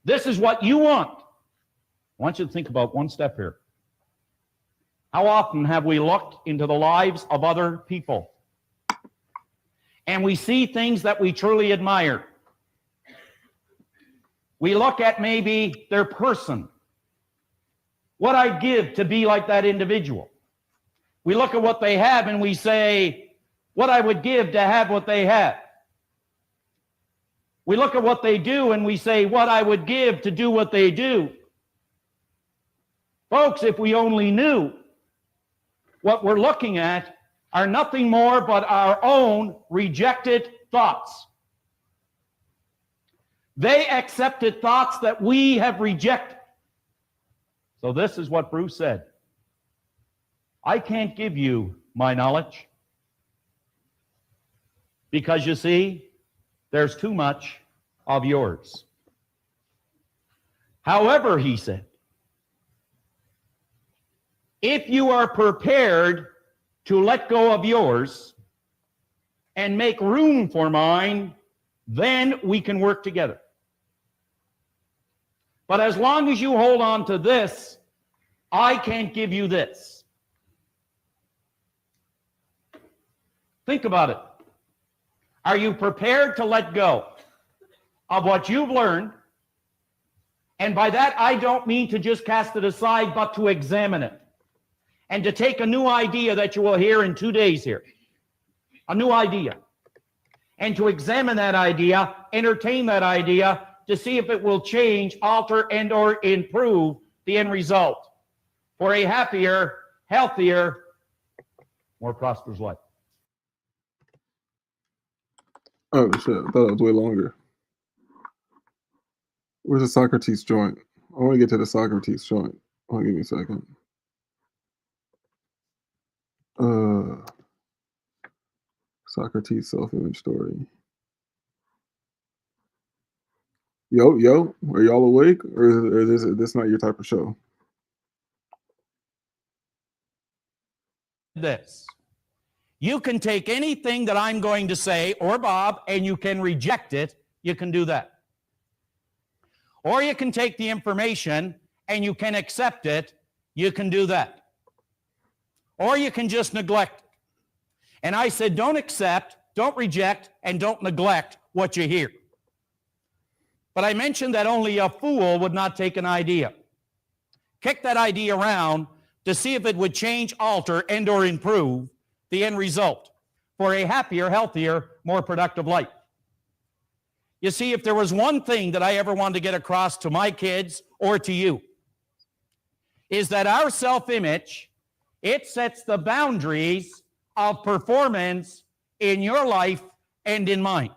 This is what you want. I want you to think about one step here. How often have we looked into the lives of other people and we see things that we truly admire? We look at maybe their person, what I'd give to be like that individual. We look at what they have and we say, what I would give to have what they have. We look at what they do and we say, what I would give to do what they do. Folks, if we only knew, what we're looking at are nothing more but our own rejected thoughts. They accepted thoughts that we have rejected. So this is what Bruce said. I can't give you my knowledge because, you see, there's too much of yours. However, he said, if you are prepared to let go of yours and make room for mine, then we can work together. But as long as you hold on to this, I can't give you this. Think about it. Are you prepared to let go of what you've learned? And by that, I don't mean to just cast it aside, but to examine it. And to take a new idea that you will hear in 2 days here. A new idea. And to examine that idea, entertain that idea, to see if it will change, alter, and or improve the end result for a happier, healthier, more prosperous life. Oh shit, I thought it was way longer. Where's the Socrates joint? I want to get to the Socrates joint. Hold on, give me a second. Socrates self-image story. Yo, are y'all awake? Or is this not your type of show? this. You can take anything that I'm going to say, or Bob, and you can reject it. You can do that. Or you can take the information and you can accept it. You can do that. Or you can just neglect it. And I said, don't accept, don't reject, and don't neglect what you hear. But I mentioned that only a fool would not take an idea. Kick that idea around to see if it would change, alter, and or improve the end result for a happier, healthier, more productive life. You see, if there was one thing that I ever wanted to get across to my kids or to you, is that our self-image, it sets the boundaries of performance in your life and in mine.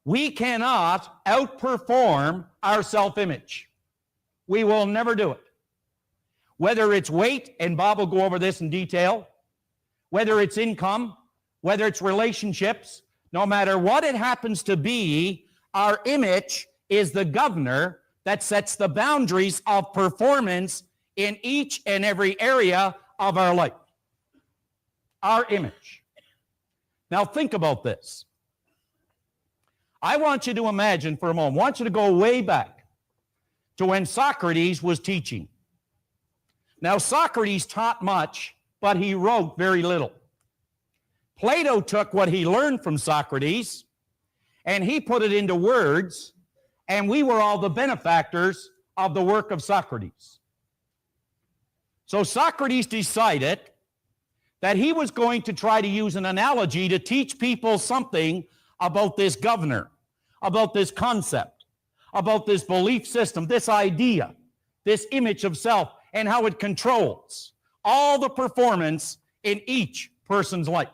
We cannot outperform our self-image. We will never do it. Whether it's weight, and Bob will go over this in detail, whether it's income, whether it's relationships, no matter what it happens to be, our image is the governor that sets the boundaries of performance in each and every area of our life. Our image. Now think about this. I want you to imagine for a moment, I want you to go way back to when Socrates was teaching. Now Socrates taught much, but he wrote very little. Plato took what he learned from Socrates and he put it into words, and we were all the benefactors of the work of Socrates. So Socrates decided that he was going to try to use an analogy to teach people something about this governor, about this concept, about this belief system, this idea, this image of self, and how it controls all the performance in each person's life.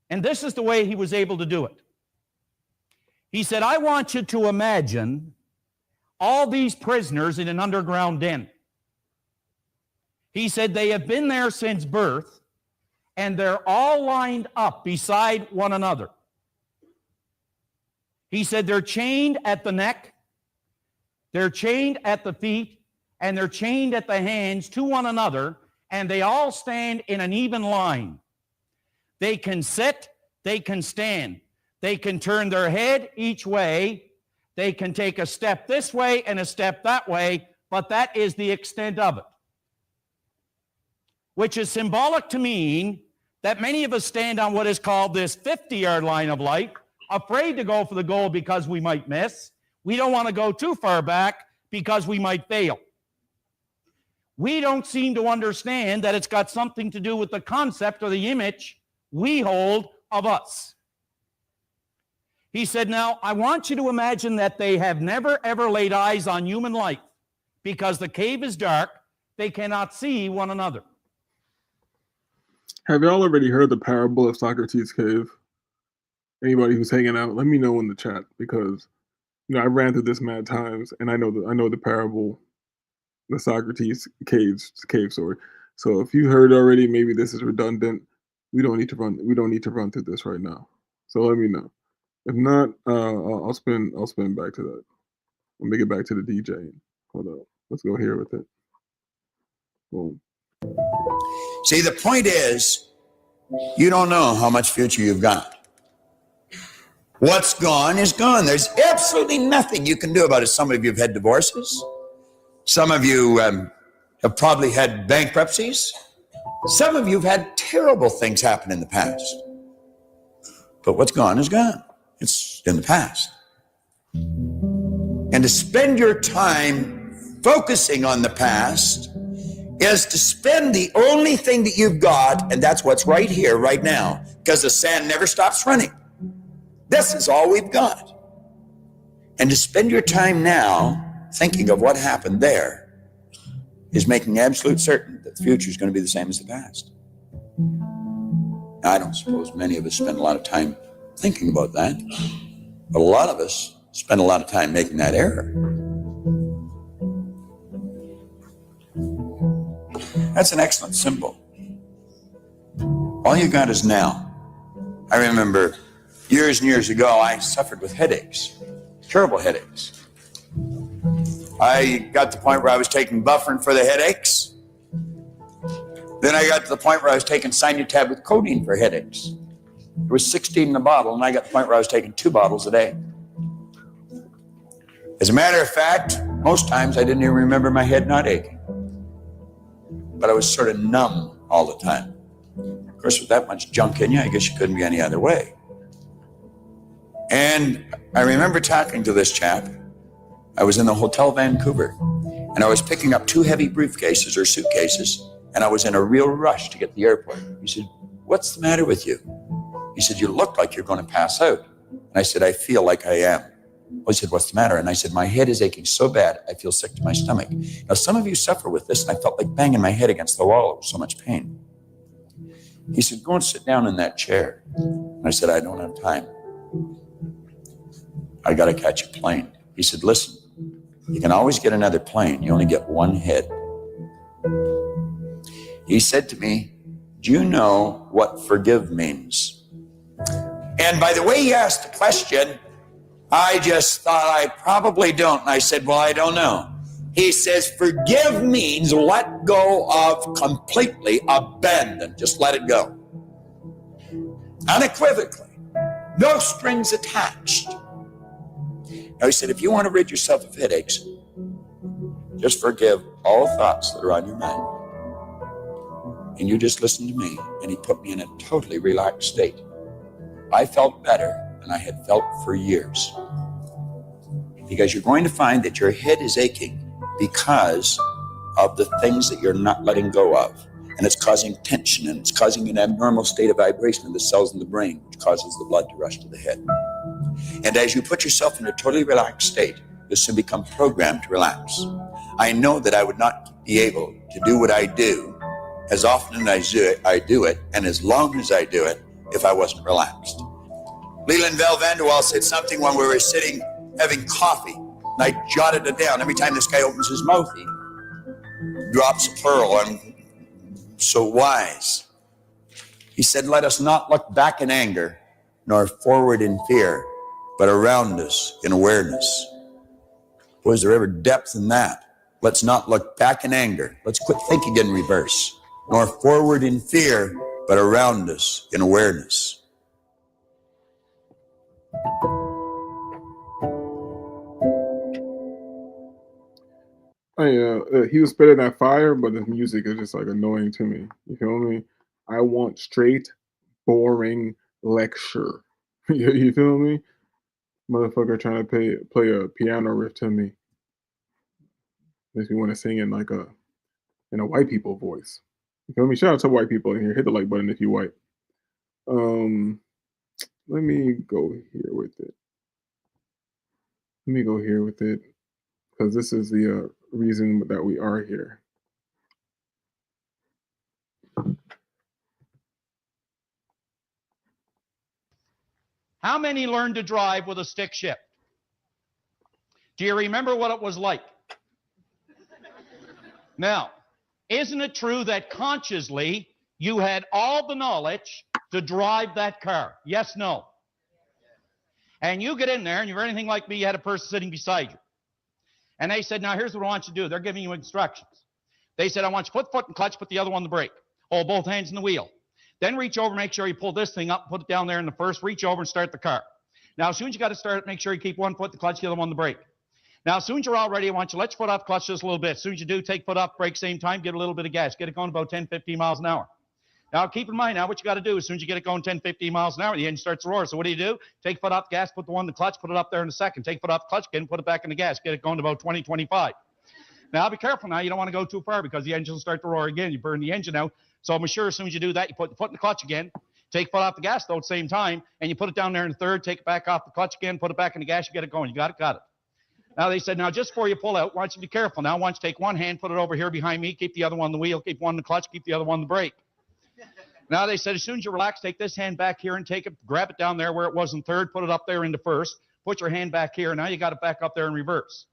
And this is the way he was able to do it. He said, I want you to imagine all these prisoners in an underground den. He said they have been there since birth, and they're all lined up beside one another. He said they're chained at the neck, they're chained at the feet, and they're chained at the hands to one another, and they all stand in an even line. They can sit, they can stand, they can turn their head each way, they can take a step this way and a step that way, but that is the extent of it. Which is symbolic to mean that many of us stand on what is called this 50-yard line of life, afraid to go for the goal because we might miss. We don't want to go too far back because we might fail. We don't seem to understand that it's got something to do with the concept or the image we hold of us. He said, now, I want you to imagine that they have never, ever laid eyes on human life because the cave is dark. They cannot see one another. Have y'all already heard the parable of Socrates' cave? Anybody who's hanging out, let me know in the chat, because I ran through this mad times, and I know the parable, the Socrates cave story. So if you heard already, maybe this is redundant. We don't need to run through this right now. So let me know. If not, I'll spin back to that. I'll make it back to the DJ. Hold up. Let's go here with it. Boom. See, the point is, you don't know how much future you've got. What's gone is gone. There's absolutely nothing you can do about it. Some of you have had divorces. Some of you have probably had bankruptcies. Some of you have had terrible things happen in the past. But what's gone is gone. It's in the past. And to spend your time focusing on the past is to spend the only thing that you've got, and that's what's right here, right now, because the sand never stops running. This is all we've got. And to spend your time now thinking of what happened there is making absolute certain that the future is going to be the same as the past. Now, I don't suppose many of us spend a lot of time thinking about that, but a lot of us spend a lot of time making that error. That's an excellent symbol. All you got is now. I remember years and years ago, I suffered with headaches, terrible headaches. I got to the point where I was taking Bufferin for the headaches. Then I got to the point where I was taking Sinutab with codeine for headaches. There was 16 in a bottle, and I got to the point where I was taking 2 bottles a day. As a matter of fact, most times I didn't even remember my head not aching. But I was sort of numb all the time. Of course, with that much junk in you, I guess you couldn't be any other way. And I remember talking to this chap. I was in the Hotel Vancouver, and I was picking up 2 heavy briefcases or suitcases, and I was in a real rush to get to the airport. He said, "What's the matter with you?" He said, "You look like you're going to pass out." And I said, "I feel like I am." Well, he said, "What's the matter?" And I said, "My head is aching so bad, I feel sick to my stomach." Now, some of you suffer with this, and I felt like banging my head against the wall. It was so much pain. He said, "Go and sit down in that chair." And I said, "I don't have time. I got to catch a plane." He said, "Listen, you can always get another plane. You only get one head." He said to me, "Do you know what forgive means?" And by the way he asked the question, I just thought I probably don't. And I said, "Well, I don't know." He says, "Forgive means let go of completely, abandon, just let it go. Unequivocally, no strings attached." Now he said, if you want to rid yourself of headaches, just forgive all thoughts that are on your mind. And you just listen to me. And he put me in a totally relaxed state. I felt better than I had felt for years. Because you're going to find that your head is aching because of the things that you're not letting go of. And it's causing tension, and it's causing an abnormal state of vibration of the cells in the brain, which causes the blood to rush to the head. And as you put yourself in a totally relaxed state, you'll soon become programmed to relax. I know that I would not be able to do what I do as often as I do it, and as long as I do it, if I wasn't relaxed. Leland Bell Vanderwall said something when we were sitting having coffee, and I jotted it down. Every time this guy opens his mouth, he drops a pearl. I'm so wise. He said, "Let us not look back in anger, nor forward in fear, but around us in awareness." Was there ever depth in that? Let's not look back in anger. Let's quit thinking in reverse. Nor forward in fear, but around us in awareness. He was spitting that fire, but the music is just like annoying to me. You feel me? I want straight, boring lecture. You feel me? Motherfucker trying to play a piano riff to me. Makes me want to sing in a white people voice. You feel me? Shout out to white people in here. Hit the like button if you white. Let me go here with it. Because this is the reason that we are here. How many learned to drive with a stick shift? Do you remember what it was like? Now, isn't it true that consciously you had all the knowledge to drive that car? Yes, no? And you get in there, and you're anything like me, you had a person sitting beside you. And they said, "Now, here's what I want you to do." They're giving you instructions. They said, "I want you to put foot in clutch, put the other one on the brake. Hold both hands in the wheel. Then reach over, make sure you pull this thing up, put it down there in the first, reach over and start the car. Now, as soon as you got to start it, make sure you keep one foot in the clutch, the other one on the brake. Now, as soon as you're all ready, I want you to let your foot off the clutch just a little bit. As soon as you do, take foot off, brake, same time, get a little bit of gas. Get it going about 10, 15 miles an hour. Now, keep in mind, now what you got to do, as soon as you get it going 10, 15 miles an hour, the engine starts to roar. So what do? Take foot off the gas, put the one in the clutch, put it up there in a second. Take foot off the clutch again, put it back in the gas. Get it going to about 20, 25. Now, be careful now. You don't want to go too far because the engine will start to roar again. You burn the engine out. So I'm sure as soon as you do that, you put the foot in the clutch again. Take foot off the gas, though, at the same time, and you put it down there in the third, take it back off the clutch again, put it back in the gas, you get it going. You got it? Now, they said, now, just before you pull out, I want you to be careful. Now, I want you to take one hand, put it over here behind me, keep the other one on the wheel, keep one in the clutch, keep the other one on the brake. Now, they said, as soon as you relax, take this hand back here and take it, grab it down there where it was in third, put it up there into first, put your hand back here. Now, you got it back up there in reverse.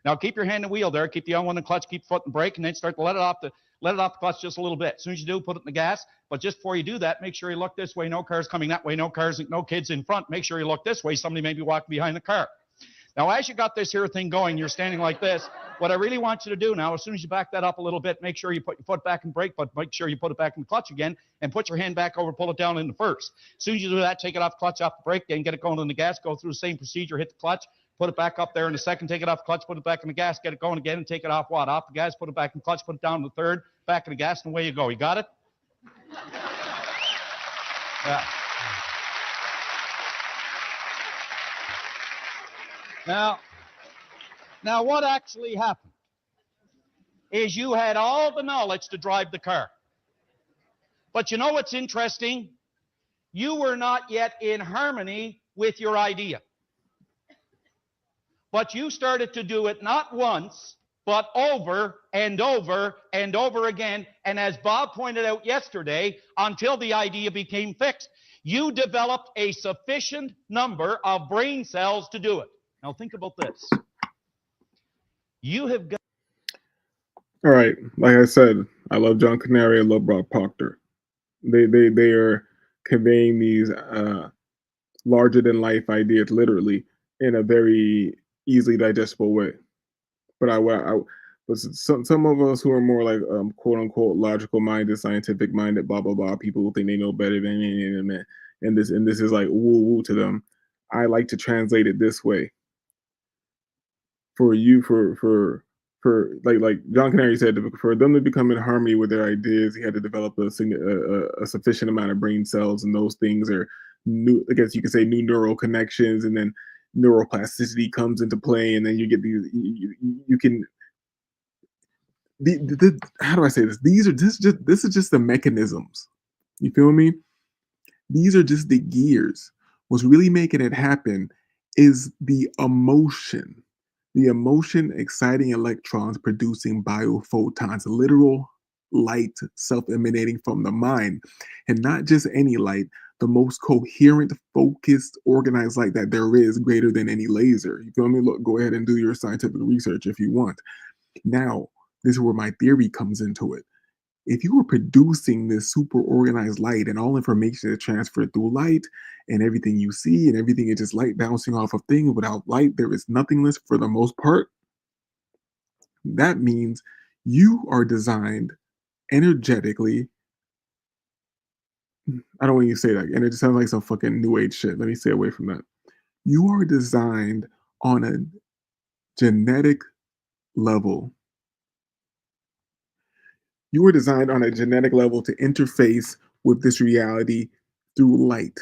Now, keep your hand in the wheel there, keep the other one in the clutch, keep foot and brake, and then start to let it off the clutch just a little bit. As soon as you do, put it in the gas. But just before you do that, make sure you look this way. No cars coming that way. No kids in front. Make sure you look this way. Somebody may be walking behind the car. Now, as you got this here thing going, you're standing like this. What I really want you to do now, as soon as you back that up a little bit, make sure you put your foot back in brake, but make sure you put it back in the clutch again, and put your hand back over, pull it down in the first. As soon as you do that, take it off the clutch, off the brake, then get it going in the gas, go through the same procedure, hit the clutch, put it back up there in the second, take it off the clutch, put it back in the gas, get it going again, and take it off what? Off the gas, put it back in the clutch, put it down in the third, back in the gas, and away you go. You got it? Yeah. Now, what actually happened is you had all the knowledge to drive the car. But you know what's interesting? You were not yet in harmony with your idea. But you started to do it not once, but over and over and over again. And as Bob pointed out yesterday, until the idea became fixed, you developed a sufficient number of brain cells to do it. Now think about this. You have got... All right, like I said, I love John Canary, I love Bob Proctor. They are conveying these larger than life ideas literally in a very easily digestible way. But but some of us who are more like quote unquote logical minded, scientific minded, blah blah blah, people who think they know better than and this is like woo woo to them. I like to translate it this way. For you, for like John Canary said, for them to become in harmony with their ideas, he had to develop a sufficient amount of brain cells, and those things are new. I guess you could say new neural connections, and then neuroplasticity comes into play, and then you get these. You can. How do I say this? This is just the mechanisms. You feel me? These are just the gears. What's really making it happen is the emotion. The emotion exciting electrons producing biophotons, literal light self-emanating from the mind. And not just any light, the most coherent, focused, organized light that there is, greater than any laser. You feel me? Look, go ahead and do your scientific research if you want. Now, this is where my theory comes into it. If you were producing this super organized light and all information is transferred through light and everything you see and everything is just light bouncing off of things, without light, there is nothingness for the most part. That means you are designed energetically. I don't want you to say that. And it just sounds like some fucking new age shit. Let me stay away from that. You are designed on a genetic level. You were designed on a genetic level to interface with this reality through light.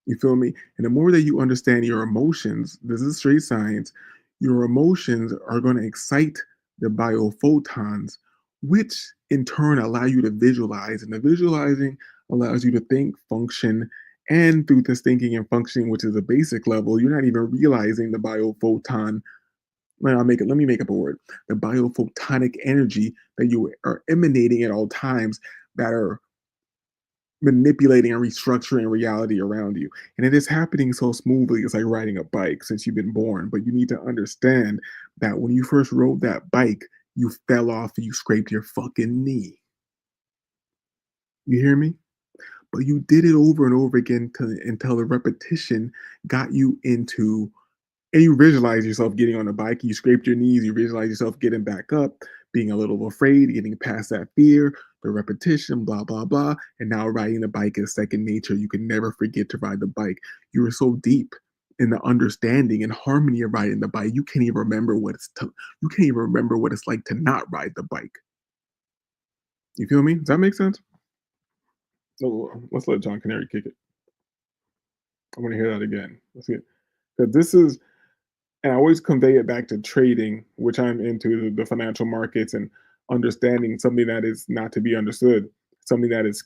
You feel me? And the more that you understand your emotions, this is straight science, your emotions are going to excite the biophotons, which in turn allow you to visualize. And the visualizing allows you to think, function, and through this thinking and functioning, which is a basic level, you're not even realizing the biophoton. Let me make up a word. The biophotonic energy that you are emanating at all times that are manipulating and restructuring reality around you. And it is happening so smoothly. It's like riding a bike since you've been born. But you need to understand that when you first rode that bike, you fell off and you scraped your fucking knee. You hear me? But you did it over and over again until the repetition got you into. And you visualize yourself getting on a bike, you scraped your knees, you visualize yourself getting back up, being a little afraid, getting past that fear, the repetition, blah, blah, blah. And now riding the bike is second nature. You can never forget to ride the bike. You are so deep in the understanding and harmony of riding the bike, you can't even remember what it's like to not ride the bike. You feel me? Does that make sense? So let's let John Canary kick it. I want to hear that again. Let's see it. Because this is, and I always convey it back to trading, which I'm into, the financial markets, and understanding something that is not to be understood, something that is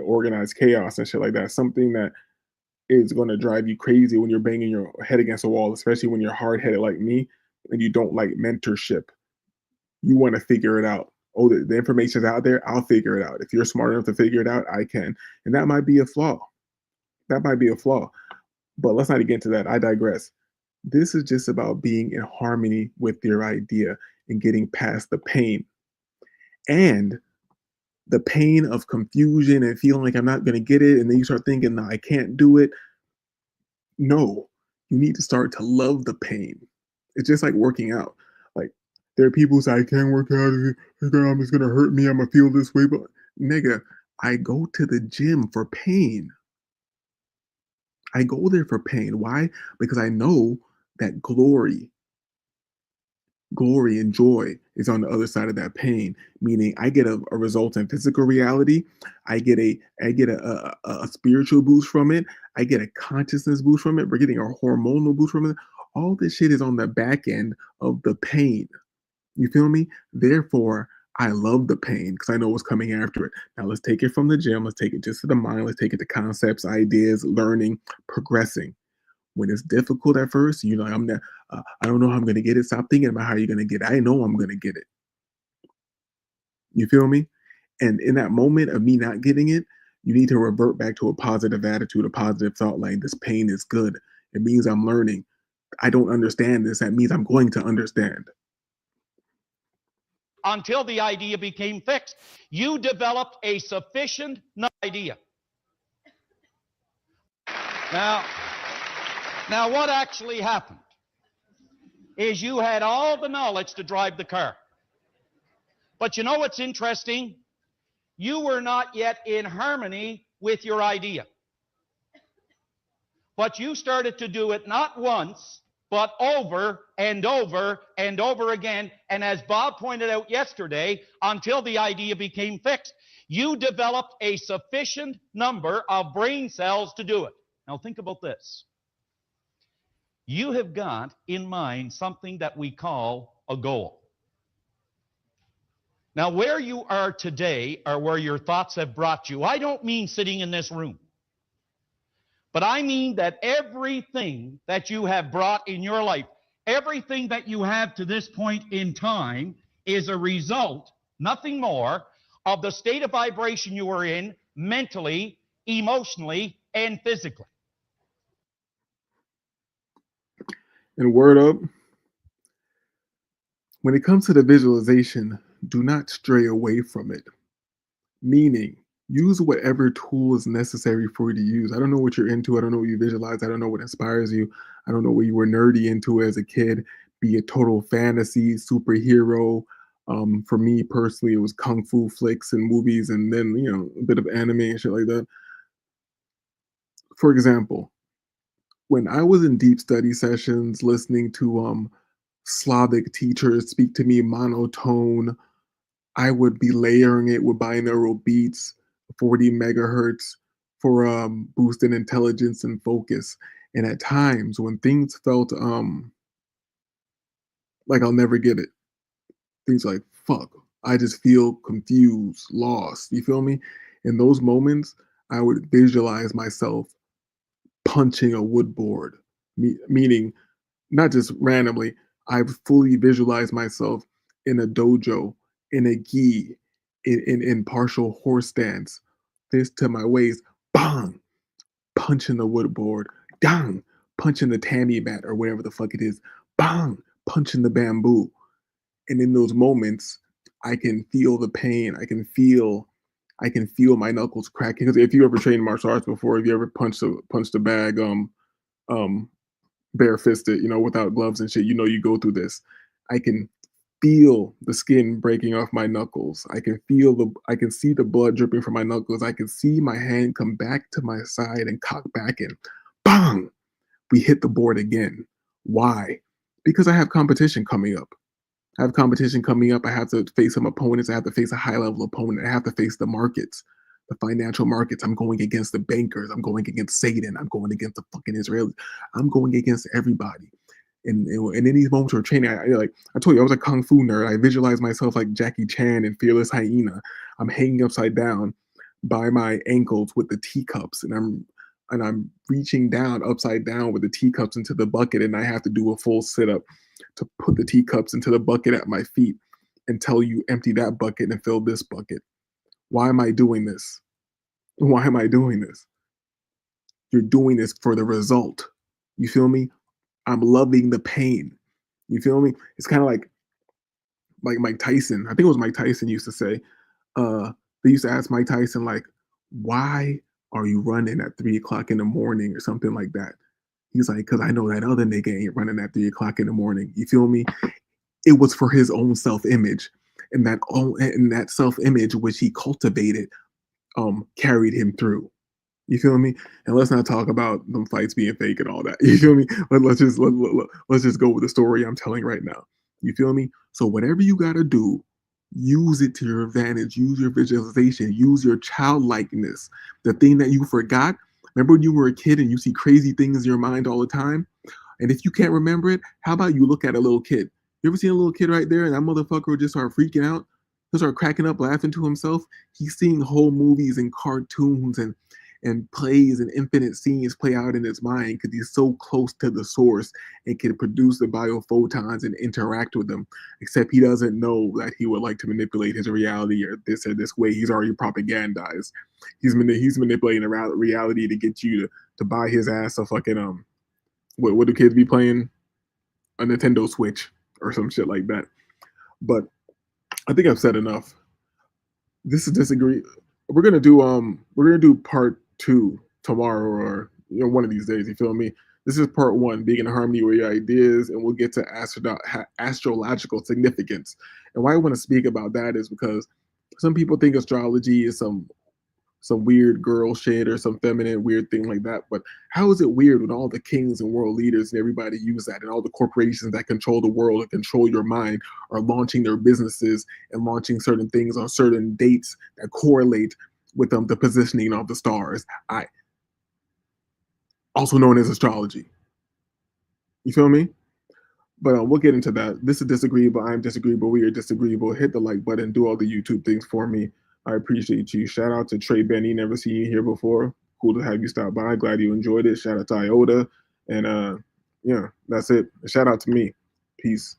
organized chaos and shit like that, something that is going to drive you crazy when you're banging your head against a wall, especially when you're hard-headed like me and you don't like mentorship. You want to figure it out. Oh, the information's out there, I'll figure it out. If you're smart enough to figure it out, I can. And that might be a flaw. But let's not get into that. I digress. This is just about being in harmony with your idea and getting past the pain. And the pain of confusion and feeling like I'm not going to get it. And then you start thinking, no, I can't do it. No, You need to start to love the pain. It's just like working out. Like there are people who say, I can't work out. It's gonna hurt me. I'm gonna feel this way. But nigga, I go to the gym for pain. I go there for pain. Why? Because I know that glory and joy is on the other side of that pain, meaning I get a result in physical reality. I get a spiritual boost from it. I get a consciousness boost from it. We're getting a hormonal boost from it. All this shit is on the back end of the pain. You feel me? Therefore, I love the pain because I know what's coming after it. Now let's take it from the gym. Let's take it just to the mind. Let's take it to concepts, ideas, learning, progressing. When it's difficult at first, you're like, I don't know how I'm going to get it. Stop thinking about how you're going to get it. I know I'm going to get it. You feel me? And in that moment of me not getting it, you need to revert back to a positive attitude, a positive thought, like this pain is good. It means I'm learning. I don't understand this. That means I'm going to understand. Until the idea became fixed. You developed a sufficient idea. Now, what actually happened is you had all the knowledge to drive the car. But you know what's interesting? You were not yet in harmony with your idea. But you started to do it not once, but over and over and over again. And as Bob pointed out yesterday, until the idea became fixed, you developed a sufficient number of brain cells to do it. Now think about this. You have got in mind something that we call a goal. Now, where you are today or where your thoughts have brought you, I don't mean sitting in this room. But I mean that everything that you have brought in your life, everything that you have to this point in time is a result, nothing more, of the state of vibration you are in mentally, emotionally, and physically. And word up, when it comes to the visualization, do not stray away from it. Meaning, use whatever tool is necessary for you to use. I don't know what you're into. I don't know what you visualize. I don't know what inspires you. I don't know what you were nerdy into as a kid, be it total fantasy, superhero. For me personally, it was kung fu flicks and movies, and then, a bit of anime and shit like that. For example, when I was in deep study sessions, listening to Slavic teachers speak to me monotone, I would be layering it with binaural beats, 40 megahertz for boosting intelligence and focus. And at times when things felt like I'll never get it, things like, fuck, I just feel confused, lost. You feel me? In those moments, I would visualize myself punching a wood board, meaning not just randomly. I fully visualize myself in a dojo, in a gi, in partial horse stance, fist to my waist, bang, punching the wood board, dang, punching the tammy mat or whatever the fuck it is, bang, punching the bamboo. And in those moments, I can feel the pain. I can feel my knuckles cracking. Because if you ever trained martial arts before, if you ever punched a bag, bare-fisted, without gloves and shit, you go through this. I can feel the skin breaking off my knuckles. I can see the blood dripping from my knuckles. I can see my hand come back to my side and cock back in. Bang! We hit the board again. Why? Because I have competition coming up. I have to face some opponents. I have to face a high-level opponent. I have to face the markets, the financial markets. I'm going against the bankers. I'm going against Satan. I'm going against the fucking Israelis. I'm going against everybody. And in these moments of training, I told you, I was a kung fu nerd. I visualized myself like Jackie Chan in Fearless Hyena. I'm hanging upside down by my ankles with the teacups, and I'm reaching down upside down with the teacups into the bucket, and I have to do a full sit-up to put the teacups into the bucket at my feet until you empty that bucket and fill this bucket. Why am I doing this? Why am I doing this? You're doing this for the result. You feel me? I'm loving the pain. You feel me? It's kind of like Mike Tyson. I think it was Mike Tyson used to say, they used to ask Mike Tyson, like, why are you running at 3 o'clock in the morning or something like that? He's like, because I know that other nigga ain't running at 3 o'clock in the morning. You feel me? It was for his own self-image. And that self-image which he cultivated carried him through. You feel me? And let's not talk about them fights being fake and all that. You feel me? But let's just go with the story I'm telling right now. You feel me? So whatever you gotta do, use it to your advantage. Use your visualization. Use your childlikeness. The thing that you forgot. Remember when you were a kid and you see crazy things in your mind all the time? And if you can't remember it, how about you look at a little kid? You ever seen a little kid right there and that motherfucker would just start freaking out? He'll start cracking up, laughing to himself. He's seeing whole movies and cartoons and plays and infinite scenes play out in his mind because he's so close to the source and can produce the biophotons and interact with them. Except he doesn't know that he would like to manipulate his reality or this way. He's already propagandized. He's manipulating the reality to get you to buy his ass a fucking what do kids be playing? A Nintendo Switch or some shit like that. But I think I've said enough. This is disagree. We're gonna do part 2 tomorrow or one of these days. You feel me? This is part 1, being in harmony with your ideas, and we'll get to astrological significance. And why I want to speak about that is because some people think astrology is some weird girl shit or some feminine weird thing like that. But how is it weird when all the kings and world leaders and everybody use that, and all the corporations that control the world and control your mind are launching their businesses and launching certain things on certain dates that correlate with the positioning of the stars, also known as astrology. You feel me? But we'll get into that. This is disagreeable. I'm disagreeable. We are disagreeable. Hit the like button. Do all the YouTube things for me. I appreciate you. Shout out to Trey Benny. Never seen you here before. Cool to have you stop by. Glad you enjoyed it. Shout out to Iota. And yeah, that's it. Shout out to me. Peace.